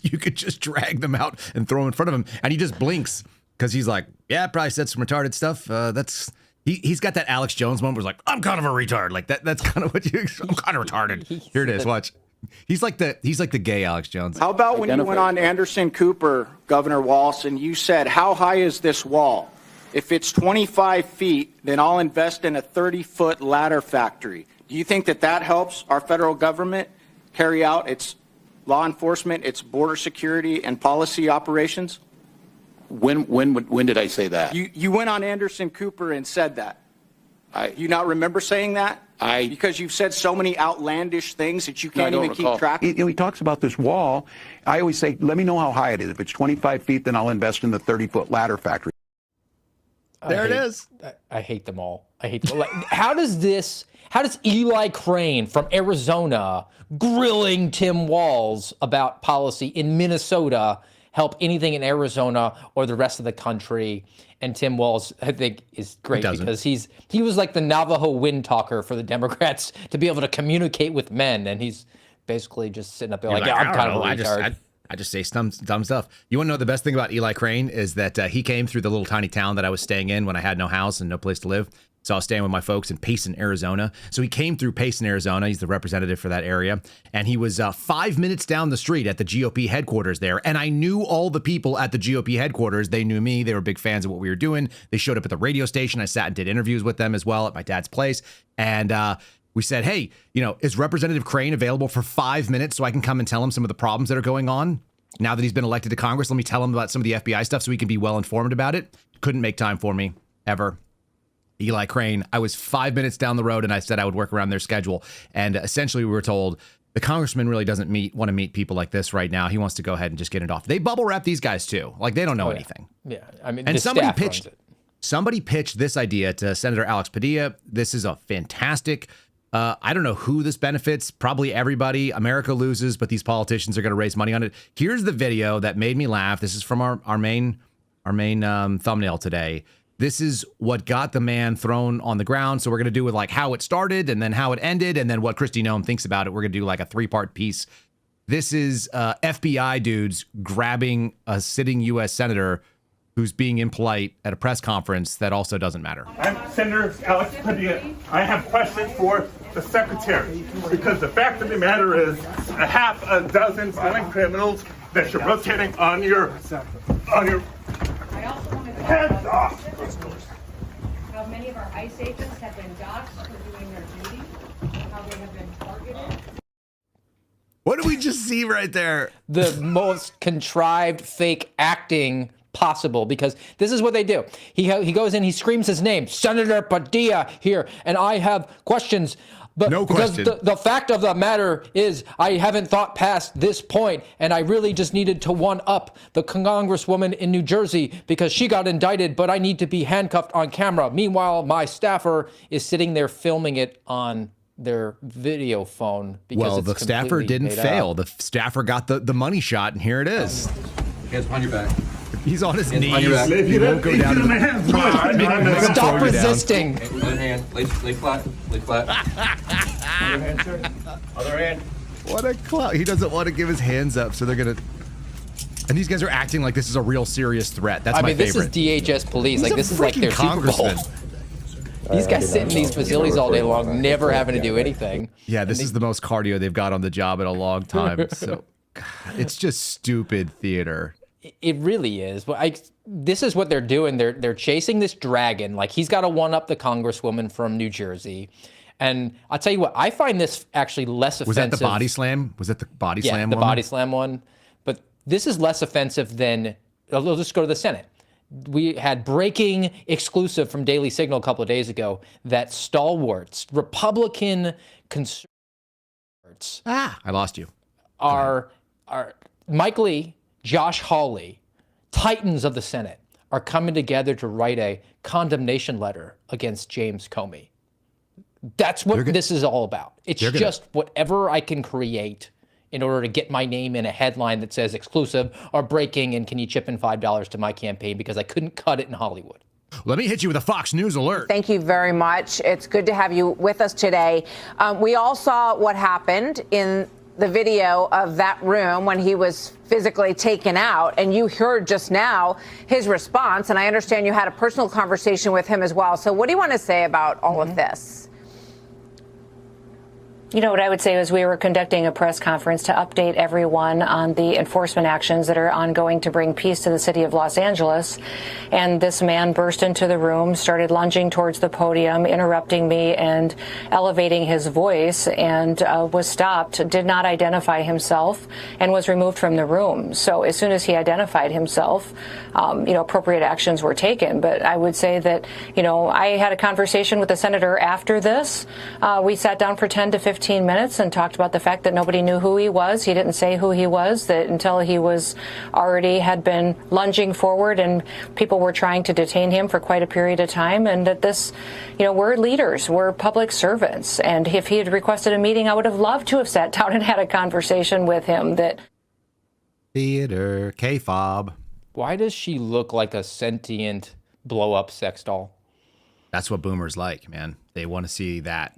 you could just drag them out and throw them in front of him, and he just blinks. Because he's like, yeah, probably said some retarded stuff. He's got that Alex Jones moment where he's like, I'm kind of a retard. Like that's kind of what I'm kind of retarded. Here it is. Watch. He's like the gay Alex Jones. How about when you went on Anderson Cooper, Governor Walz, and you said, how high is this wall? If it's 25 feet, then I'll invest in a 30-foot ladder factory. Do you think that helps our federal government carry out its law enforcement, its border security, and policy operations? When did I say that? You went on Anderson Cooper and said that. You not remember saying that? Because you've said so many outlandish things that you can't even keep track of. He talks about this wall. I always say, let me know how high it is. If it's 25 feet, then I'll invest in the 30-foot ladder factory. There it is. I hate them all. I hate them. Like, how does Eli Crane from Arizona grilling Tim Walz about policy in Minnesota help anything in Arizona or the rest of the country? And Tim Walz, I think, is great because he was like the Navajo wind talker for the Democrats to be able to communicate with men, and he's basically just sitting up there like, yeah, I'm kind of a retard. I just say dumb stuff. You want to know the best thing about Eli Crane is that he came through the little tiny town that I was staying in when I had no house and no place to live. So I was staying with my folks in Payson, Arizona. So he came through Payson, Arizona. He's the representative for that area. And he was 5 minutes down the street at the GOP headquarters there. And I knew all the people at the GOP headquarters. They knew me. They were big fans of what we were doing. They showed up at the radio station. I sat and did interviews with them as well at my dad's place. And we said, hey, is Representative Crane available for 5 minutes so I can come and tell him some of the problems that are going on? Now that he's been elected to Congress, let me tell him about some of the FBI stuff so he can be well informed about it. Couldn't make time for me, ever. Eli Crane, I was 5 minutes down the road and I said I would work around their schedule. And essentially we were told the congressman really doesn't want to meet people like this right now. He wants to go ahead and just get it off. They bubble wrap these guys too. Like they don't know anything. Yeah. I mean, and somebody pitched this idea to Senator Alex Padilla. This is a fantastic, I don't know who this benefits. Probably everybody. America loses, but these politicians are going to raise money on it. Here's the video that made me laugh. This is from our main thumbnail today. This is what got the man thrown on the ground. So we're going to do with like how it started and then how it ended and then what Kristi Noem thinks about it. We're going to do like a 3-part piece. This is FBI dudes grabbing a sitting U.S. senator who's being impolite at a press conference that also doesn't matter. I'm Senator Alex Padilla. I have questions for the secretary because the fact of the matter is a half a dozen violent criminals that you're rotating on your heads off. How many of our ICE agents have been doxxed for doing their duty, how they have been targeted. What did we just see right there? The most contrived fake acting possible, because this is what they do. He goes in, he screams his name, Senator Padilla here, and I have questions. But no because question. The fact of the matter is I haven't thought past this point, and I really just needed to one-up the congresswoman in New Jersey because she got indicted, but I need to be handcuffed on camera. Meanwhile, my staffer is sitting there filming it on their video phone. Because the staffer didn't fail. The staffer got the money shot, and here it is. Hands behind your back. He's on his knees. He won't go down. Stop resisting. Other hand. Lay flat. Lay flat. Other hand, sir. Other hand. What a clown. He doesn't want to give his hands up, so they're going to... And these guys are acting like this is a real serious threat. That's my favorite. This is DHS police. He's this is like their Super Bowl. These guys sit in these facilities all day long, never having to do anything. Yeah, this is the most cardio they've got on the job in a long time. So it's just stupid theater. It really is. But this is what they're doing. They're chasing this dragon. Like he's got to one-up the congresswoman from New Jersey. And I'll tell you what, I find this actually less offensive. Was that the body slam? Was that the body slam one? Yeah, the body slam one. But this is less offensive than, let's just go to the Senate. We had breaking exclusive from Daily Signal a couple of days ago that stalwarts, Republican conservatives. I lost you. Are Mike Lee, Josh Hawley, titans of the Senate, are coming together to write a condemnation letter against James Comey. That's what this is all about. It's just whatever I can create in order to get my name in a headline that says exclusive or breaking and can you chip in $5 to my campaign because I couldn't cut it in Hollywood. Let me hit you with a Fox News alert. Thank you very much. It's good to have you with us today. We all saw what happened in the video of that room when he was physically taken out, and you heard just now his response, and I understand you had a personal conversation with him as well. So what do you want to say about all of this? You know, what I would say is we were conducting a press conference to update everyone on the enforcement actions that are ongoing to bring peace to the city of Los Angeles. And this man burst into the room, started lunging towards the podium, interrupting me and elevating his voice, and was stopped, did not identify himself, and was removed from the room. So as soon as he identified himself, appropriate actions were taken. But I would say that, I had a conversation with the senator after this. We sat down for 10 to 15 15 minutes and talked about the fact that nobody knew who he was. He didn't say who he was, that until he was already had been lunging forward and people were trying to detain him for quite a period of time. And that this, we're leaders, we're public servants. And if he had requested a meeting, I would have loved to have sat down and had a conversation with him. That theater, K-fob. Why does she look like a sentient blow-up sex doll? That's what boomers like, man. They want to see that.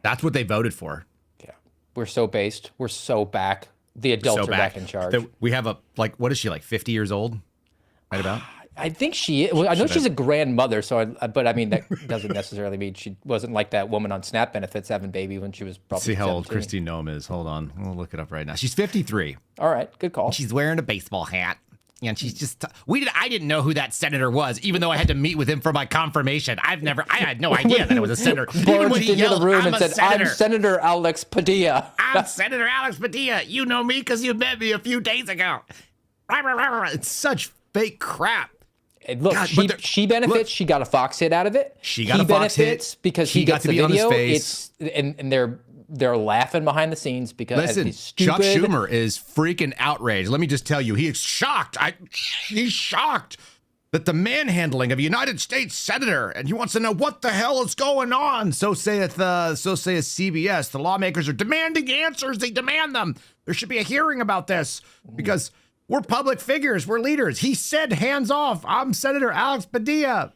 That's what they voted for. Yeah. We're so based. We're so back. The adults are back in charge. We have what is she, like 50 years old? Right about? I think she is. Well, I know she's a grandmother, but I mean, that doesn't necessarily mean she wasn't like that woman on SNAP benefits having a baby when she was probably See how 17. old Christine Noem is. Hold on. We'll look it up right now. She's 53. All right. Good call. She's wearing a baseball hat. And she's just, I didn't know who that senator was, even though I had to meet with him for my confirmation. I had no idea that it was a senator. Even when he yelled, the room I'm and said, senator. I'm Senator Alex Padilla. I'm Senator Alex Padilla. You know me because you met me a few days ago. It's such fake crap. Look, God, she benefits. Look, she got a Fox hit out of it. She got a Fox hit because he got to be on his face. And they're laughing behind the scenes because listen, Chuck Schumer is freaking outraged. Let me just tell you, he is shocked. He's shocked that the manhandling of a United States senator, and he wants to know what the hell is going on. So saith CBS. The lawmakers are demanding answers. They demand them. There should be a hearing about this because we're public figures. We're leaders. He said, hands off. I'm Senator Alex Padilla.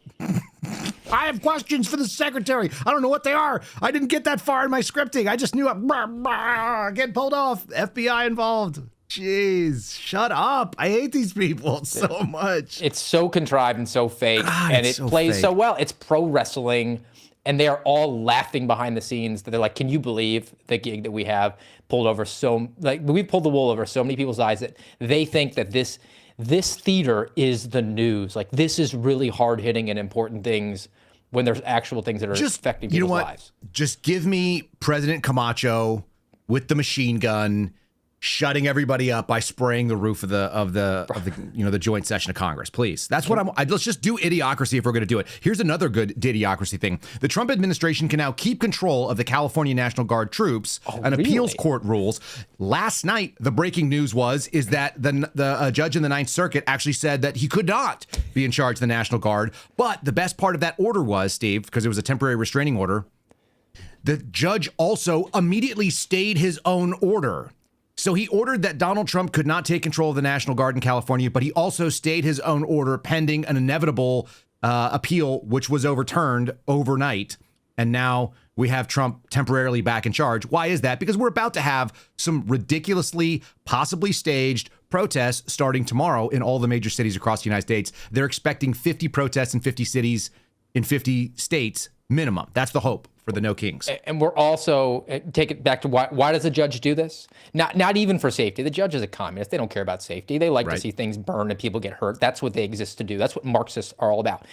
I have questions for the secretary. I don't know what they are. I didn't get that far in my scripting. I just knew it. Get pulled off. FBI involved. Jeez, shut up. I hate these people so much. It's so contrived and so fake. God, and it so plays fake. so well. It's pro wrestling. And they are all laughing behind the scenes. They're like, can you believe the gig that we have pulled over we pulled the wool over so many people's eyes that they think that this theater is the news. Like, this is really hard-hitting and important things when there's actual things that are affecting people's lives. Just give me President Camacho with the machine gun shutting everybody up by spraying the roof of the joint session of Congress, please. That's what let's just do idiocracy if we're going to do it. Here's another good idiocracy thing. The Trump administration can now keep control of the California National Guard troops. Appeals court rules. Last night, the breaking news is that the judge in the Ninth Circuit actually said that he could not be in charge of the National Guard. But the best part of that order was, Steve, because it was a temporary restraining order, the judge also immediately stayed his own order. So he ordered that Donald Trump could not take control of the National Guard in California, but he also stayed his own order pending an inevitable appeal, which was overturned overnight. And now we have Trump temporarily back in charge. Why is that? Because we're about to have some ridiculously, possibly staged protests starting tomorrow in all the major cities across the United States. They're expecting 50 protests in 50 cities in 50 states minimum. That's the hope for the No Kings. And we're also, take it back to why does the judge do this? Not even for safety. The judge is a communist. They don't care about safety. They like to see things burn and people get hurt. That's what they exist to do. That's what Marxists are all about.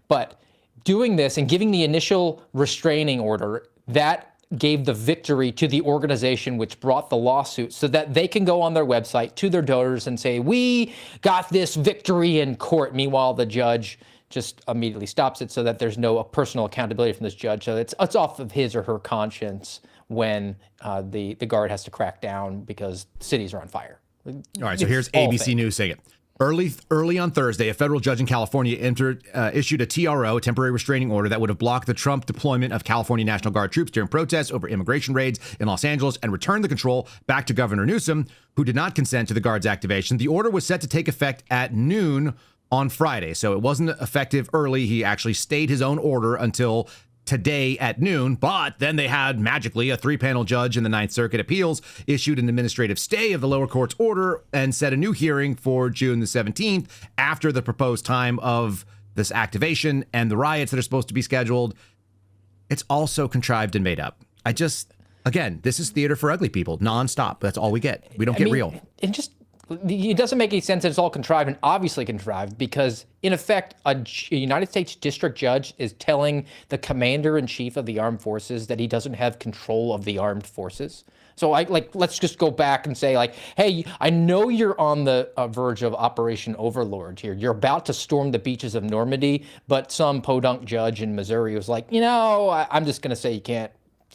But doing this and giving the initial restraining order, that gave the victory to the organization which brought the lawsuit so that they can go on their website to their donors and say, we got this victory in court. Meanwhile, the judge just immediately stops it so that there's no personal accountability from this judge. So it's off of his or her conscience when the guard has to crack down because cities are on fire. All right, so here's ABC News saying it. Early on Thursday, a federal judge in California issued a TRO, temporary restraining order, that would have blocked the Trump deployment of California National Guard troops during protests over immigration raids in Los Angeles and returned the control back to Governor Newsom, who did not consent to the Guard's activation. The order was set to take effect at noon on Friday, so it wasn't effective early. He actually stayed his own order until today at noon, but then they had magically a 3-panel judge in the Ninth Circuit Appeals issued an administrative stay of the lower court's order and set a new hearing for June the 17th after the proposed time of this activation and the riots that are supposed to be scheduled. It's all so contrived and made up. Again, this is theater for ugly people, nonstop. That's all we get. We don't get real. It doesn't make any sense that it's all contrived and obviously contrived because, in effect, a United States district judge is telling the commander-in-chief of the armed forces that he doesn't have control of the armed forces. So, let's just go back and say, hey, I know you're on the verge of Operation Overlord here. You're about to storm the beaches of Normandy, but some podunk judge in Missouri was like, I'm just going to say you can't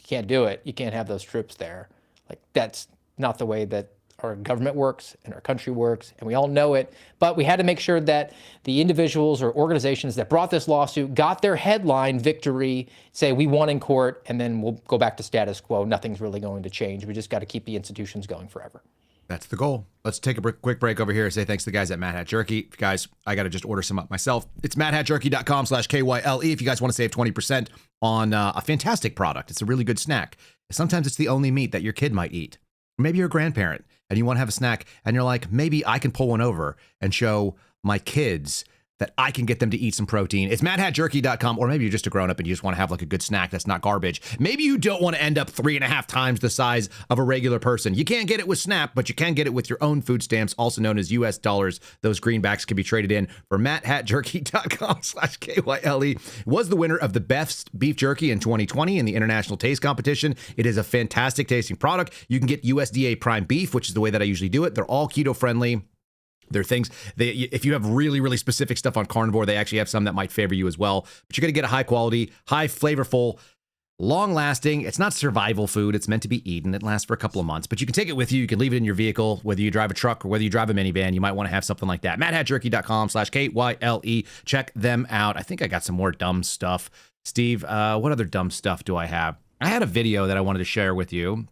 can't do it. You can't have those troops there. Like, that's not the way that our government works and our country works, and we all know it. But we had to make sure that the individuals or organizations that brought this lawsuit got their headline victory, say we won in court, and then we'll go back to status quo. Nothing's really going to change. We just got to keep the institutions going forever. That's the goal. Let's take a quick break over here and say thanks to the guys at Hat Jerky. Guys, I got to just order some up myself. It's matthatjerky.com/KYLE if you guys want to save 20% on a fantastic product. It's a really good snack. Sometimes it's the only meat that your kid might eat. Maybe you're a grandparent and you want to have a snack and you're like, maybe I can pull one over and show my kids that I can get them to eat some protein. It's matthatjerky.com, or maybe you're just a grown up and you just want to have like a good snack that's not garbage. Maybe you don't want to end up 3.5 times the size of a regular person. You can't get it with SNAP, but you can get it with your own food stamps, also known as US dollars. Those greenbacks can be traded in for matthatjerky.com/KYLE. Was the winner of the best beef jerky in 2020 in the International Taste Competition. It is a fantastic tasting product. You can get USDA prime beef, which is the way that I usually do it. They're all keto friendly. There are things, if you have really, really specific stuff on carnivore, they actually have some that might favor you as well. But you're going to get a high quality, high flavorful, long lasting. It's not survival food. It's meant to be eaten. It lasts for a couple of months, but you can take it with you. You can leave it in your vehicle, whether you drive a truck or whether you drive a minivan. You might want to have something like that. matthatjerky.com/KYLE. Check them out. I think I got some more dumb stuff. Steve, what other dumb stuff do I have? I had a video that I wanted to share with you.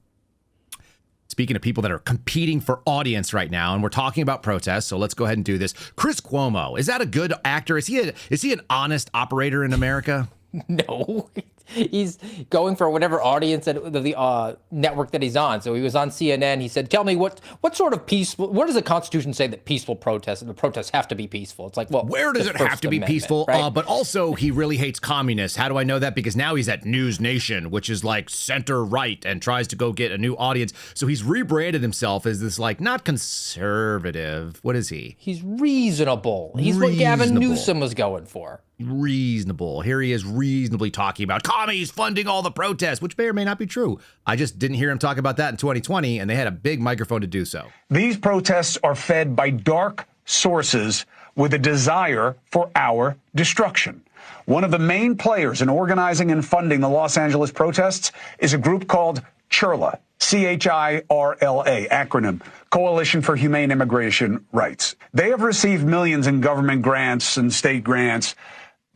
Speaking of people that are competing for audience right now, and we're talking about protests, so let's go ahead and do this. Chris Cuomo, is that a good actor? Is he an honest operator in America? No. He's going for whatever audience at the network that he's on. So he was on CNN. He said, tell me what sort of peaceful, what does the Constitution say that peaceful protests, and the protests have to be peaceful? It's like, well, where does it have to be peaceful? Right? But also he really hates communists. How do I know that? Because now he's at News Nation, which is like center right, and tries to go get a new audience. So he's rebranded himself as this, like, not conservative. What is he? He's reasonable. He's what Gavin Newsom was going for. Reasonable. Here he is reasonably talking about commies funding all the protests, which may or may not be true. I just didn't hear him talk about that in 2020, and they had a big microphone to do so. These protests are fed by dark sources with a desire for our destruction. One of the main players in organizing and funding the Los Angeles protests is a group called CHIRLA, CHIRLA, acronym, Coalition for Humane Immigration Rights. They have received millions in government grants and state grants.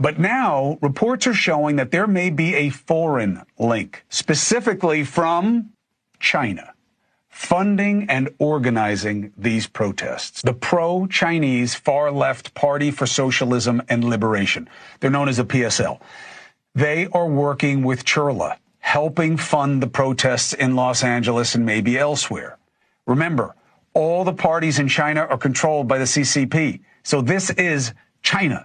But now reports are showing that there may be a foreign link, specifically from China, funding and organizing these protests. The pro-Chinese far-left Party for Socialism and Liberation, they're known as the PSL. They are working with CHIRLA, helping fund the protests in Los Angeles and maybe elsewhere. Remember, all the parties in China are controlled by the CCP. So this is China.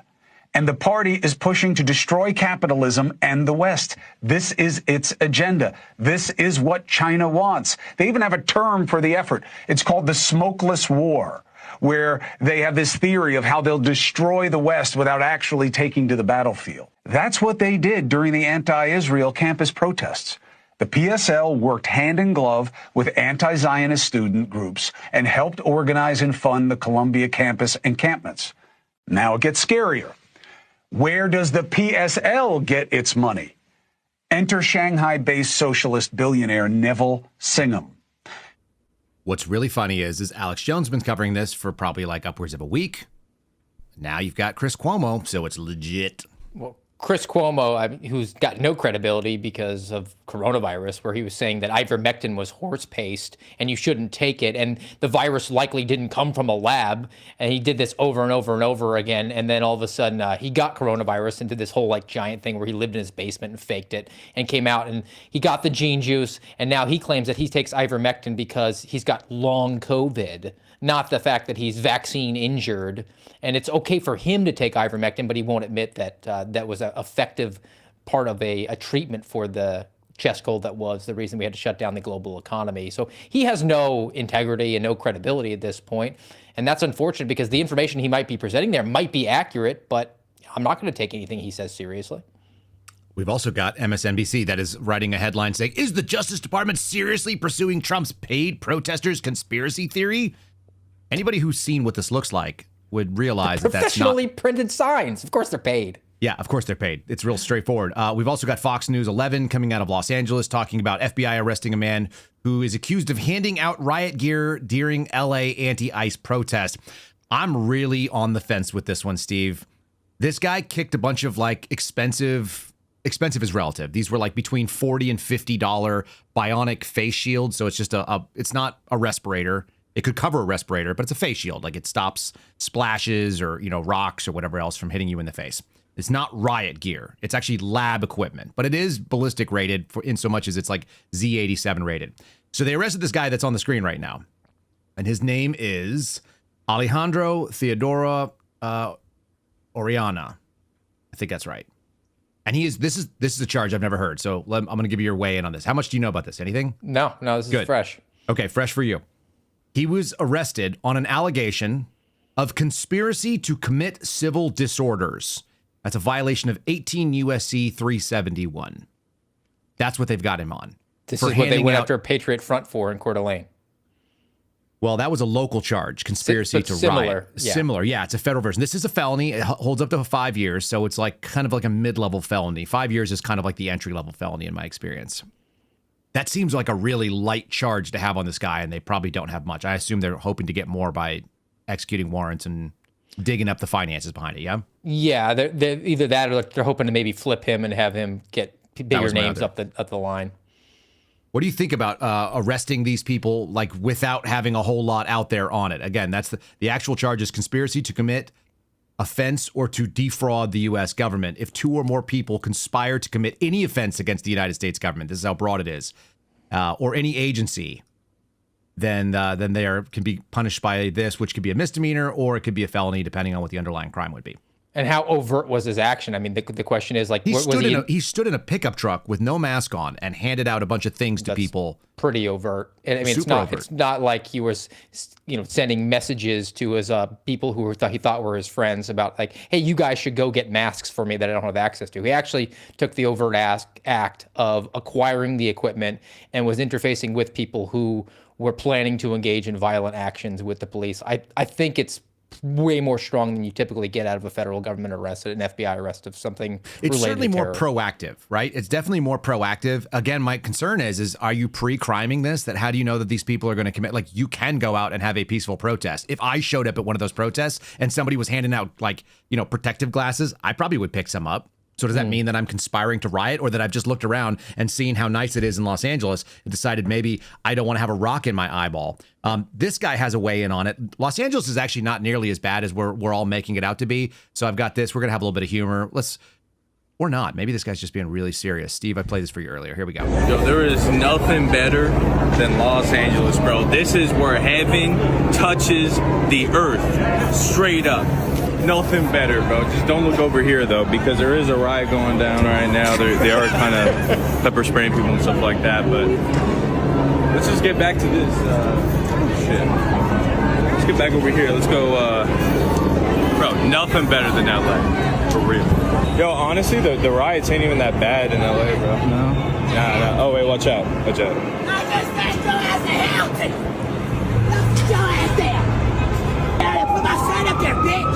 And the party is pushing to destroy capitalism and the West. This is its agenda. This is what China wants. They even have a term for the effort. It's called the smokeless war, where they have this theory of how they'll destroy the West without actually taking to the battlefield. That's what they did during the anti-Israel campus protests. The PSL worked hand in glove with anti-Zionist student groups and helped organize and fund the Columbia campus encampments. Now it gets scarier. Where does the PSL get its money? Enter Shanghai-based socialist billionaire Neville Singham. What's really funny is Alex Jones has been covering this for probably like upwards of a week. Now you've got Chris Cuomo, so it's legit. Well, Chris Cuomo, who's got no credibility because of coronavirus, where he was saying that ivermectin was horse paste and you shouldn't take it, and the virus likely didn't come from a lab, and he did this over and over and over again, and then all of a sudden he got coronavirus and did this whole like giant thing where he lived in his basement and faked it and came out and he got the gene juice, and now he claims that he takes ivermectin because he's got long COVID, not the fact that he's vaccine injured. And it's okay for him to take ivermectin, but he won't admit that that was an effective part of a treatment for the chest cold that was the reason we had to shut down the global economy. So he has no integrity and no credibility at this point. And that's unfortunate because the information he might be presenting there might be accurate, but I'm not going to take anything he says seriously. We've also got MSNBC that is writing a headline saying, is the Justice Department seriously pursuing Trump's paid protesters conspiracy theory? Anybody who's seen what this looks like would realize that that's not professionally printed signs. Of course they're paid. Yeah, of course they're paid. It's real straightforward. We've also got Fox News 11 coming out of Los Angeles talking about FBI arresting a man who is accused of handing out riot gear during LA anti-ICE protest. I'm really on the fence with this one, Steve. This guy kicked a bunch of like expensive is relative. These were like between $40 and $50 bionic face shields. So it's just it's not a respirator. It could cover a respirator, but it's a face shield. Like it stops splashes or, rocks or whatever else from hitting you in the face. It's not riot gear. It's actually lab equipment, but it is ballistic rated in so much as it's like Z87 rated. So they arrested this guy that's on the screen right now. And his name is Alejandro Theodora Oriana. I think that's right. And this is a charge I've never heard. So I'm going to give you your weigh in on this. How much do you know about this? Anything? No, this is fresh. Okay, fresh for you. He was arrested on an allegation of conspiracy to commit civil disorders. That's a violation of 18 USC 371. That's what they've got him on. This is what they went after a Patriot Front for in Coeur d'Alene. Well, that was a local charge, conspiracy to riot. Similar, yeah. It's a federal version. This is a felony. It holds up to 5 years, so it's like kind of like a mid-level felony. 5 years is kind of like the entry-level felony in my experience. That seems like a really light charge to have on this guy, and they probably don't have much. I assume they're hoping to get more by executing warrants and digging up the finances behind it, yeah? Yeah, they're either that or they're hoping to maybe flip him and have him get bigger names up the line. What do you think about arresting these people like without having a whole lot out there on it? Again, that's the actual charge is conspiracy to commit offense or to defraud the U.S. government. If 2 or more people conspire to commit any offense against the United States government, this is how broad it is, or any agency, then they can be punished by this, which could be a misdemeanor or it could be a felony, depending on what the underlying crime would be. And how overt was his action? I mean, the question is like, he stood in a pickup truck with no mask on and handed out a bunch of things to people. Pretty overt. And I mean, it's not like he was, sending messages to his people who he thought were his friends about like, hey, you guys should go get masks for me that I don't have access to. He actually took the overt act of acquiring the equipment and was interfacing with people who were planning to engage in violent actions with the police. I think it's way more strong than you typically get out of a federal government arrest, an FBI arrest of something it's related certainly to more proactive, right? It's definitely more proactive. Again, my concern is are you pre-criming this? That how do you know that these people are going to commit? Like, you can go out and have a peaceful protest. If I showed up at one of those protests and somebody was handing out like, protective glasses, I probably would pick some up. So does that mean that I'm conspiring to riot, or that I've just looked around and seen how nice it is in Los Angeles and decided maybe I don't want to have a rock in my eyeball? This guy has a weigh in on it. Los Angeles is actually not nearly as bad as we're all making it out to be. So I've got this. We're going to have a little bit of humor. Or not. Maybe this guy's just being really serious. Steve, I played this for you earlier. Here we go. Yo, there is nothing better than Los Angeles, bro. This is where heaven touches the earth. Straight up. Nothing better, bro. Just don't look over here, though, because there is a riot going down right now. They are kind of pepper spraying people and stuff like that, but let's just get back to this. Shit. Let's get back over here. Let's go. Bro, nothing better than LA. For real. Yo, honestly, the riots ain't even that bad in LA, bro. No? Nah. Oh, wait, watch out. Watch out. I just sent your ass to Hamilton. Put your ass there. Put my son up there, bitch.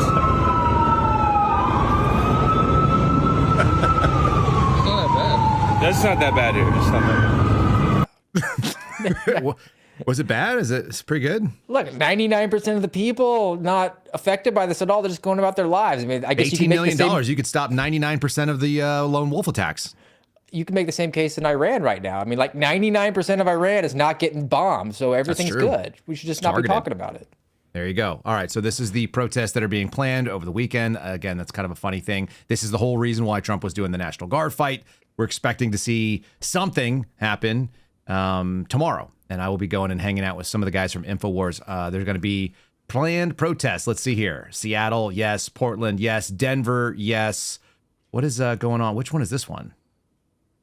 That's not that bad here. It's not that bad. Was it bad? It's pretty good? Look, 99% of the people not affected by this at all. They're just going about their lives. I mean, I guess $18 million. You could stop 99% of the lone wolf attacks. You can make the same case in Iran right now. I mean, like 99% of Iran is not getting bombed, so everything's good. We should just not be talking about it. There you go. All right, so this is the protests that are being planned over the weekend. Again, that's kind of a funny thing. This is the whole reason why Trump was doing the National Guard fight. We're expecting to see something happen tomorrow, and I will be going and hanging out with some of the guys from InfoWars. There's going to be planned protests. Let's see here. Seattle, yes. Portland, yes. Denver, yes. What is going on? Which one is this one?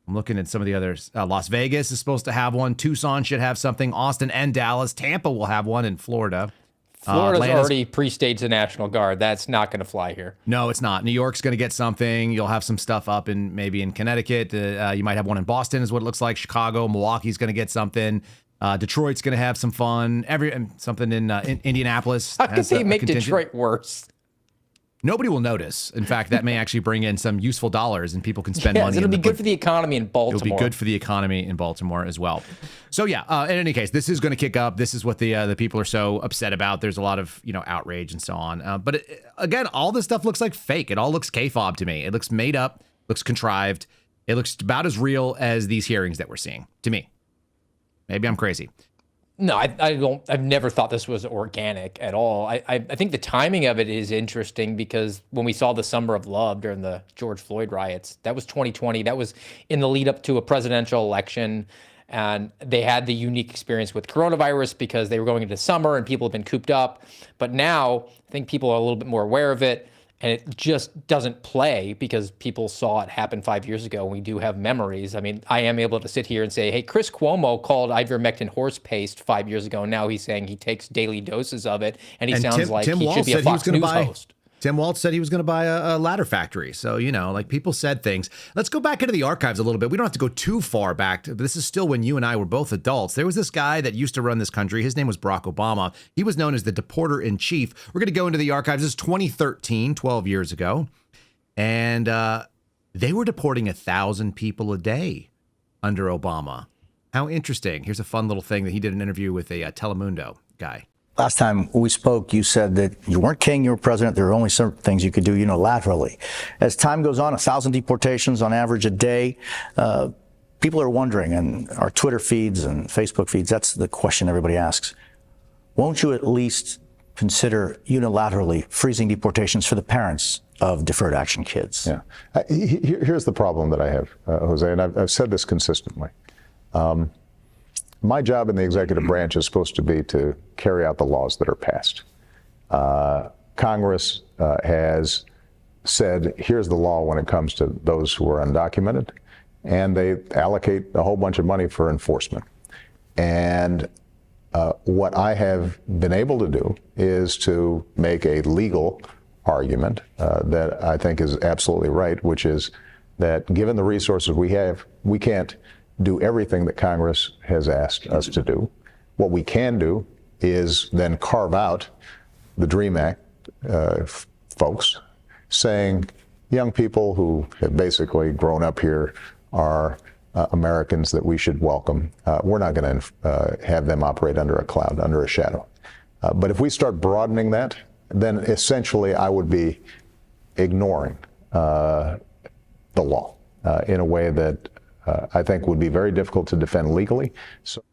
I'm looking at some of the others. Las Vegas is supposed to have one. Tucson should have something. Austin and Dallas. Tampa will have one in Florida. Florida's already pre-staged the National Guard. That's not going to fly here. No, it's not. New York's going to get something. You'll have some stuff up maybe in Connecticut. You might have one in Boston is what it looks like. Chicago, Milwaukee's going to get something. Detroit's going to have some fun. Something in Indianapolis. How could they make Detroit worse? Nobody will notice. In fact, that may actually bring in some useful dollars, and people can spend money. It'll be good for the economy in Baltimore. It'll be good for the economy in Baltimore as well. So yeah, in any case, this is going to kick up. This is what the people are so upset about. There's a lot of outrage and so on. But again, all this stuff looks like fake. It all looks KFOB to me. It looks made up. Looks contrived. It looks about as real as these hearings that we're seeing to me. Maybe I'm crazy. No, I don't. I've never thought this was organic at all. I think the timing of it is interesting because when we saw the Summer of Love during the George Floyd riots, that was 2020. That was in the lead up to a presidential election. And they had the unique experience with coronavirus because they were going into summer and people have been cooped up. But now I think people are a little bit more aware of it. And it just doesn't play because people saw it happen 5 years ago. And we do have memories. I mean, I am able to sit here and say, hey, Chris Cuomo called ivermectin horse paste 5 years ago. And now he's saying he takes daily doses of it. And he sounds like he should be a Fox News host. Tim Walz said he was going to buy a ladder factory. So, like people said things. Let's go back into the archives a little bit. We don't have to go too far back. But this is still when you and I were both adults. There was this guy that used to run this country. His name was Barack Obama. He was known as the deporter in chief. We're going to go into the archives. This is 2013, 12 years ago. And they were deporting 1,000 people a day under Obama. How interesting. Here's a fun little thing that he did an interview with a Telemundo guy. Last time we spoke, you said that you weren't king, you were president. There were only certain things you could do unilaterally. As time goes on, 1,000 deportations on average a day. People are wondering, and our Twitter feeds and Facebook feeds, that's the question everybody asks. Won't you at least consider unilaterally freezing deportations for the parents of deferred action kids? Yeah. Here's the problem that I have, Jose, and I've said this consistently. My job in the executive branch is supposed to be to carry out the laws that are passed. Congress has said, here's the law when it comes to those who are undocumented, and they allocate a whole bunch of money for enforcement. And what I have been able to do is to make a legal argument that I think is absolutely right, which is that given the resources we have, we can't do everything that Congress has asked us to do. What we can do is then carve out the DREAM Act folks, saying young people who have basically grown up here are Americans that we should welcome. We're not going to have them operate under a cloud, under a shadow. But if we start broadening that, then essentially I would be ignoring the law in a way that I think would be very difficult to defend legally. So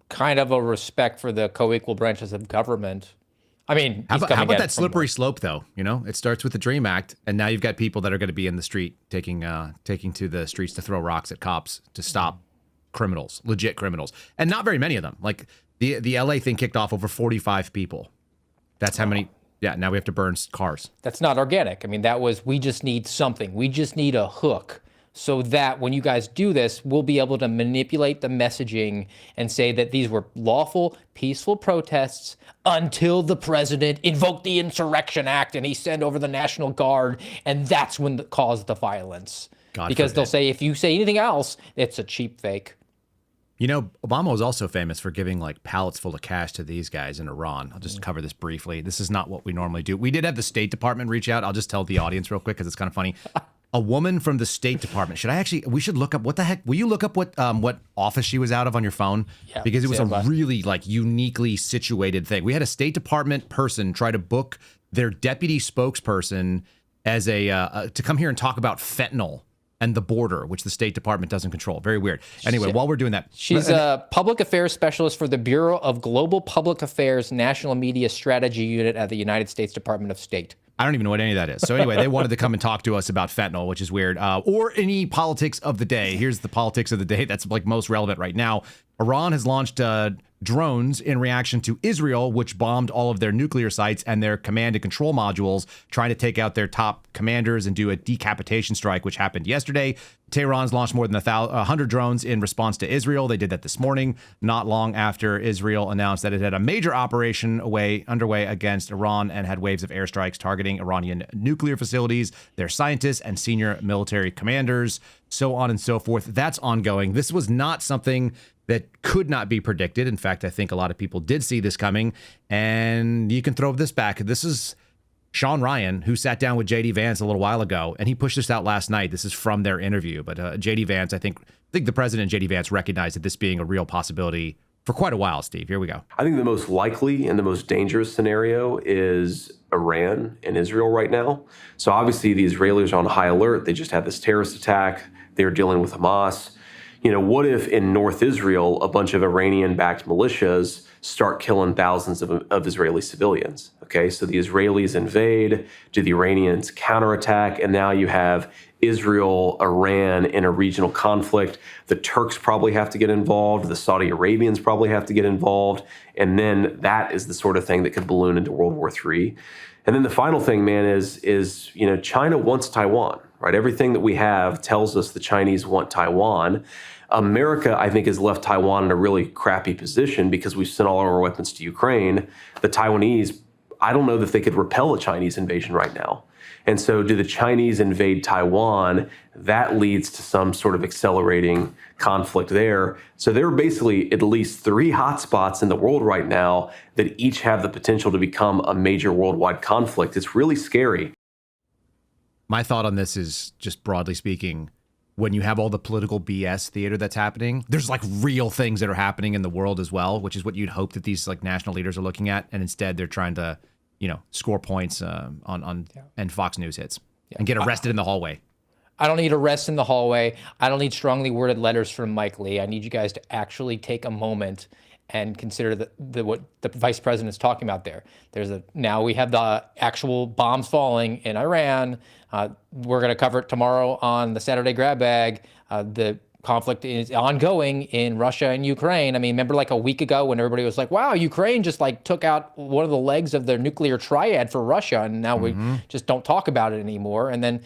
kind of a respect for the co-equal branches of government. I mean, how about that slippery slope, though? It starts with the DREAM Act, and now you've got people that are going to be in the street taking to the streets to throw rocks at cops to stop criminals, legit criminals, and not very many of them. Like the LA thing kicked off over 45 people. That's how many. Yeah, now we have to burn cars. That's not organic. I mean, we just need something. We just need a hook so that when you guys do this, we'll be able to manipulate the messaging and say that these were lawful, peaceful protests until the president invoked the Insurrection Act and he sent over the National Guard, and that's when caused the violence. Because they'll say, if you say anything else, it's a cheap fake. Obama was also famous for giving pallets full of cash to these guys in Iran. I'll just cover this briefly. This is not what we normally do. We did have the State Department reach out. I'll just tell the audience real quick because it's kind of funny. A woman from the State Department. We should look up what the heck. Will you look up what office she was out of on your phone? Yeah, because it was a really uniquely situated thing. We had a State Department person try to book their deputy spokesperson as to come here and talk about fentanyl and the border, which the State Department doesn't control. Very weird. Anyway, while we're doing that. She's a public affairs specialist for the Bureau of Global Public Affairs National Media Strategy Unit at the United States Department of State. I don't even know what any of that is. So anyway, they wanted to come and talk to us about fentanyl, which is weird, or any politics of the day. Here's the politics of the day that's most relevant right now. Iran has launched drones in reaction to Israel, which bombed all of their nuclear sites and their command and control modules, trying to take out their top commanders and do a decapitation strike, which happened yesterday. Tehran's launched more than 100 drones in response to Israel. They did that this morning, not long after Israel announced that it had a major operation underway against Iran and had waves of airstrikes targeting Iranian nuclear facilities, their scientists, and senior military commanders, so on and so forth. That's ongoing. This was not something that could not be predicted. In fact, I think a lot of people did see this coming. And you can throw this back. This is Sean Ryan, who sat down with J.D. Vance a little while ago, and he pushed this out last night. This is from their interview. But J.D. Vance, I think the president and J.D. Vance recognized that this being a real possibility for quite a while, Steve. Here we go. I think the most likely and the most dangerous scenario is Iran and Israel right now. So obviously the Israelis are on high alert. They just had this terrorist attack. They're dealing with Hamas. You know, what if in North Israel, a bunch of Iranian-backed militias start killing thousands of Israeli civilians? Okay, so the Israelis invade, do the Iranians counterattack, and now you have Israel, Iran in a regional conflict. The Turks probably have to get involved. The Saudi Arabians probably have to get involved. And then that is the sort of thing that could balloon into World War III. And then the final thing, man, is you know, China wants Taiwan, right? Everything that we have tells us the Chinese want Taiwan. America, I think, has left Taiwan in a really crappy position because we've sent all of our weapons to Ukraine. The Taiwanese, I don't know that they could repel a Chinese invasion right now. And so do the Chinese invade Taiwan? That leads to some sort of accelerating conflict there. So there are basically at least 3 hotspots in the world right now that each have the potential to become a major worldwide conflict. It's really scary. My thought on this is, just broadly speaking, when you have all the political BS theater that's happening, there's like real things that are happening in the world as well, which is what you'd hope that these like national leaders are looking at. And instead they're trying to, you know, score points and Fox News hits and get arrested in the hallway. I don't need arrests in the hallway. I don't need strongly worded letters from Mike Lee. I need you guys to actually take a moment and consider what the vice president is talking about there. Now we have the actual bombs falling in Iran. We're going to cover it tomorrow on the Saturday Grab Bag. The conflict is ongoing in Russia and Ukraine. I mean, remember like a week ago when everybody was like, wow, Ukraine just like took out one of the legs of their nuclear triad for Russia, and now we just don't talk about it anymore. And then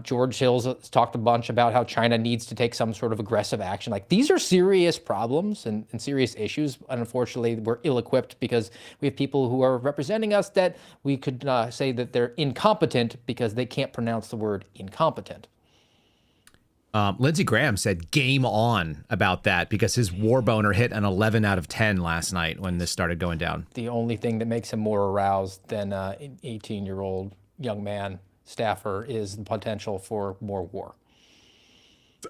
George Hills has talked a bunch about how China needs to take some sort of aggressive action. Like, these are serious problems and serious issues. And unfortunately, we're ill-equipped because we have people who are representing us that we could say that they're incompetent because they can't pronounce the word incompetent. Lindsey Graham said game on about that because his war boner hit an 11 out of 10 last night when this started going down. The only thing that makes him more aroused than an 18-year-old young man staffer is the potential for more war.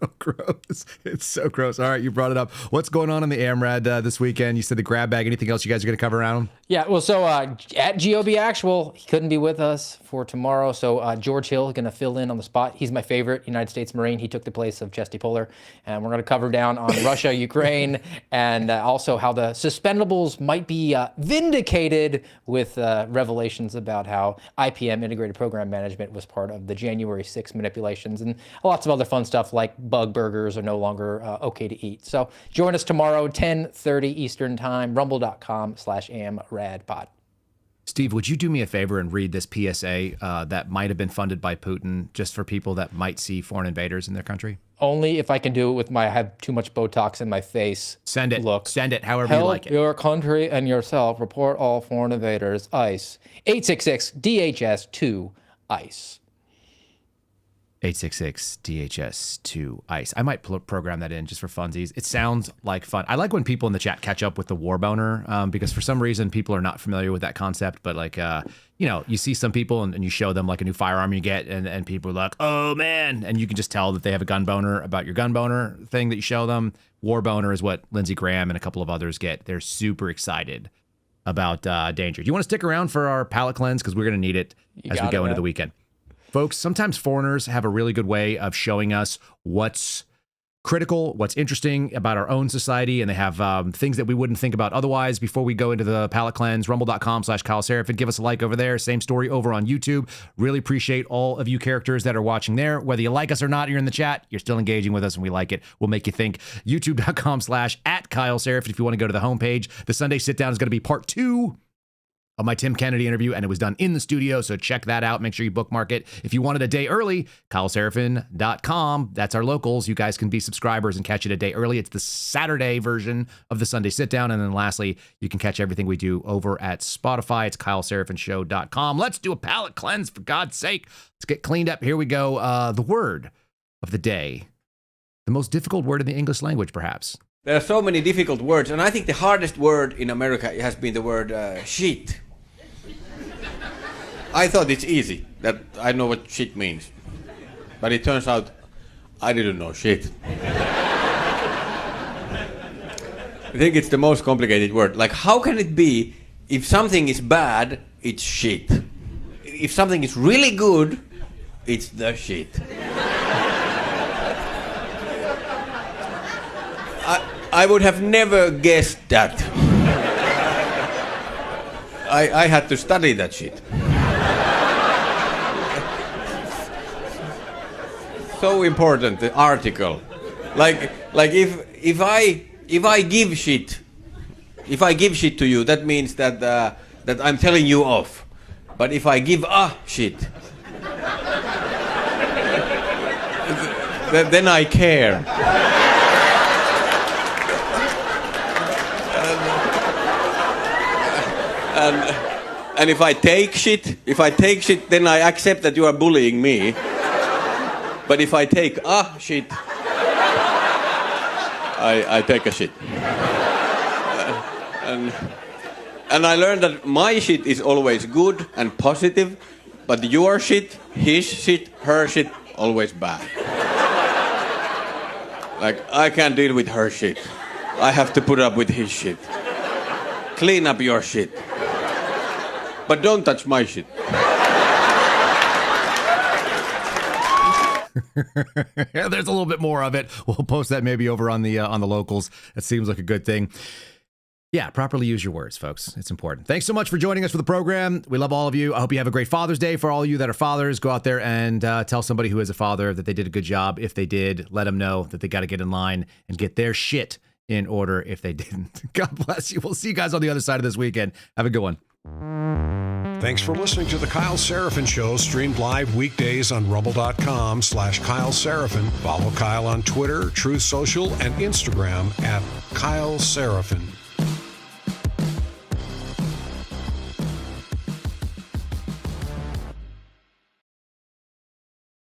So gross. It's so gross. All right, you brought it up. What's going on in the AMRAD this weekend? You said the grab bag. Anything else you guys are going to cover around them? Yeah, well, so at GOB Actual, he couldn't be with us for tomorrow. So George Hill is going to fill in on the spot. He's my favorite United States Marine. He took the place of Chesty Puller. And we're going to cover down on Russia, Ukraine, and also how the suspendables might be vindicated with revelations about how IPM, Integrated Program Management, was part of the January 6th manipulations, and lots of other fun stuff like bug burgers are no longer okay to eat. So join us tomorrow, 10:30 Eastern Time, rumble.com/amradpod. Steve, would you do me a favor and read this PSA that might have been funded by Putin just for people that might see foreign invaders in their country? Only if I can do it with I have too much Botox in my face. Send it. Look. Send it however you like it. Help your country and yourself. Report all foreign invaders. ICE. 866-DHS-2 ICE. 866-DHS-2 ICE. I might program that in just for funsies. It sounds like fun. I like when people in the chat catch up with the war boner because for some reason people are not familiar with that concept. But like, you know, you see some people and you show them like a new firearm you get and people are like, oh man. And you can just tell that they have a gun boner about your gun boner thing that you show them. War boner is what Lindsey Graham and a couple of others get. They're super excited about danger. Do you want to stick around for our palate cleanse? Because we're going to need it as we go into the weekend. Folks, sometimes foreigners have a really good way of showing us what's critical, what's interesting about our own society, and they have things that we wouldn't think about otherwise. Before we go into the palate cleanse, rumble.com/Kyle Seraphin. Give us a like over there. Same story over on YouTube. Really appreciate all of you characters that are watching there. Whether you like us or not, you're in the chat, you're still engaging with us, and we like it. We'll make you think. YouTube.com/@Kyle Seraphin if you want to go to the homepage. The Sunday Sit Down is going to be part 2 of my Tim Kennedy interview, and it was done in the studio, so check that out. Make sure you bookmark it. If you want it a day early, KyleSeraphin.com. That's our locals. You guys can be subscribers and catch it a day early. It's the Saturday version of the Sunday Sit Down. And then lastly, you can catch everything we do over at Spotify. It's KyleSeraphinShow.com. Let's do a palate cleanse, for God's sake. Let's get cleaned up. Here we go. The word of the day. The most difficult word in the English language, perhaps. There are so many difficult words, and I think the hardest word in America has been the word shit. I thought it's easy, that I know what shit means. But it turns out I didn't know shit. I think it's the most complicated word. Like, how can it be if something is bad, it's shit? If something is really good, it's the shit. I would have never guessed that. I had to study that shit. So important, the article. Like if I give shit to you, that means that that I'm telling you off. But if I give a shit, then I care. And if I take shit, then I accept that you are bullying me. But if I take a shit, I take a shit. And I learned that my shit is always good and positive, but your shit, his shit, her shit, always bad. Like, I can't deal with her shit. I have to put up with his shit. Clean up your shit. But don't touch my shit. Yeah, there's a little bit more of it. We'll post that maybe over on the locals. That seems like a good thing. Yeah, properly use your words, folks. It's important. Thanks so much for joining us for the program. We love all of you. I hope you have a great Father's Day. For all of you that are fathers, go out there and tell somebody who is a father that they did a good job. If they did, let them know that they got to get in line and get their shit in order if they didn't. God bless you. We'll see you guys on the other side of this weekend. Have a good one. Thanks for listening to The Kyle Seraphin Show, streamed live weekdays on rumble.com/Kyle Seraphin. Follow Kyle on Twitter, Truth Social, and Instagram @Kyle Seraphin.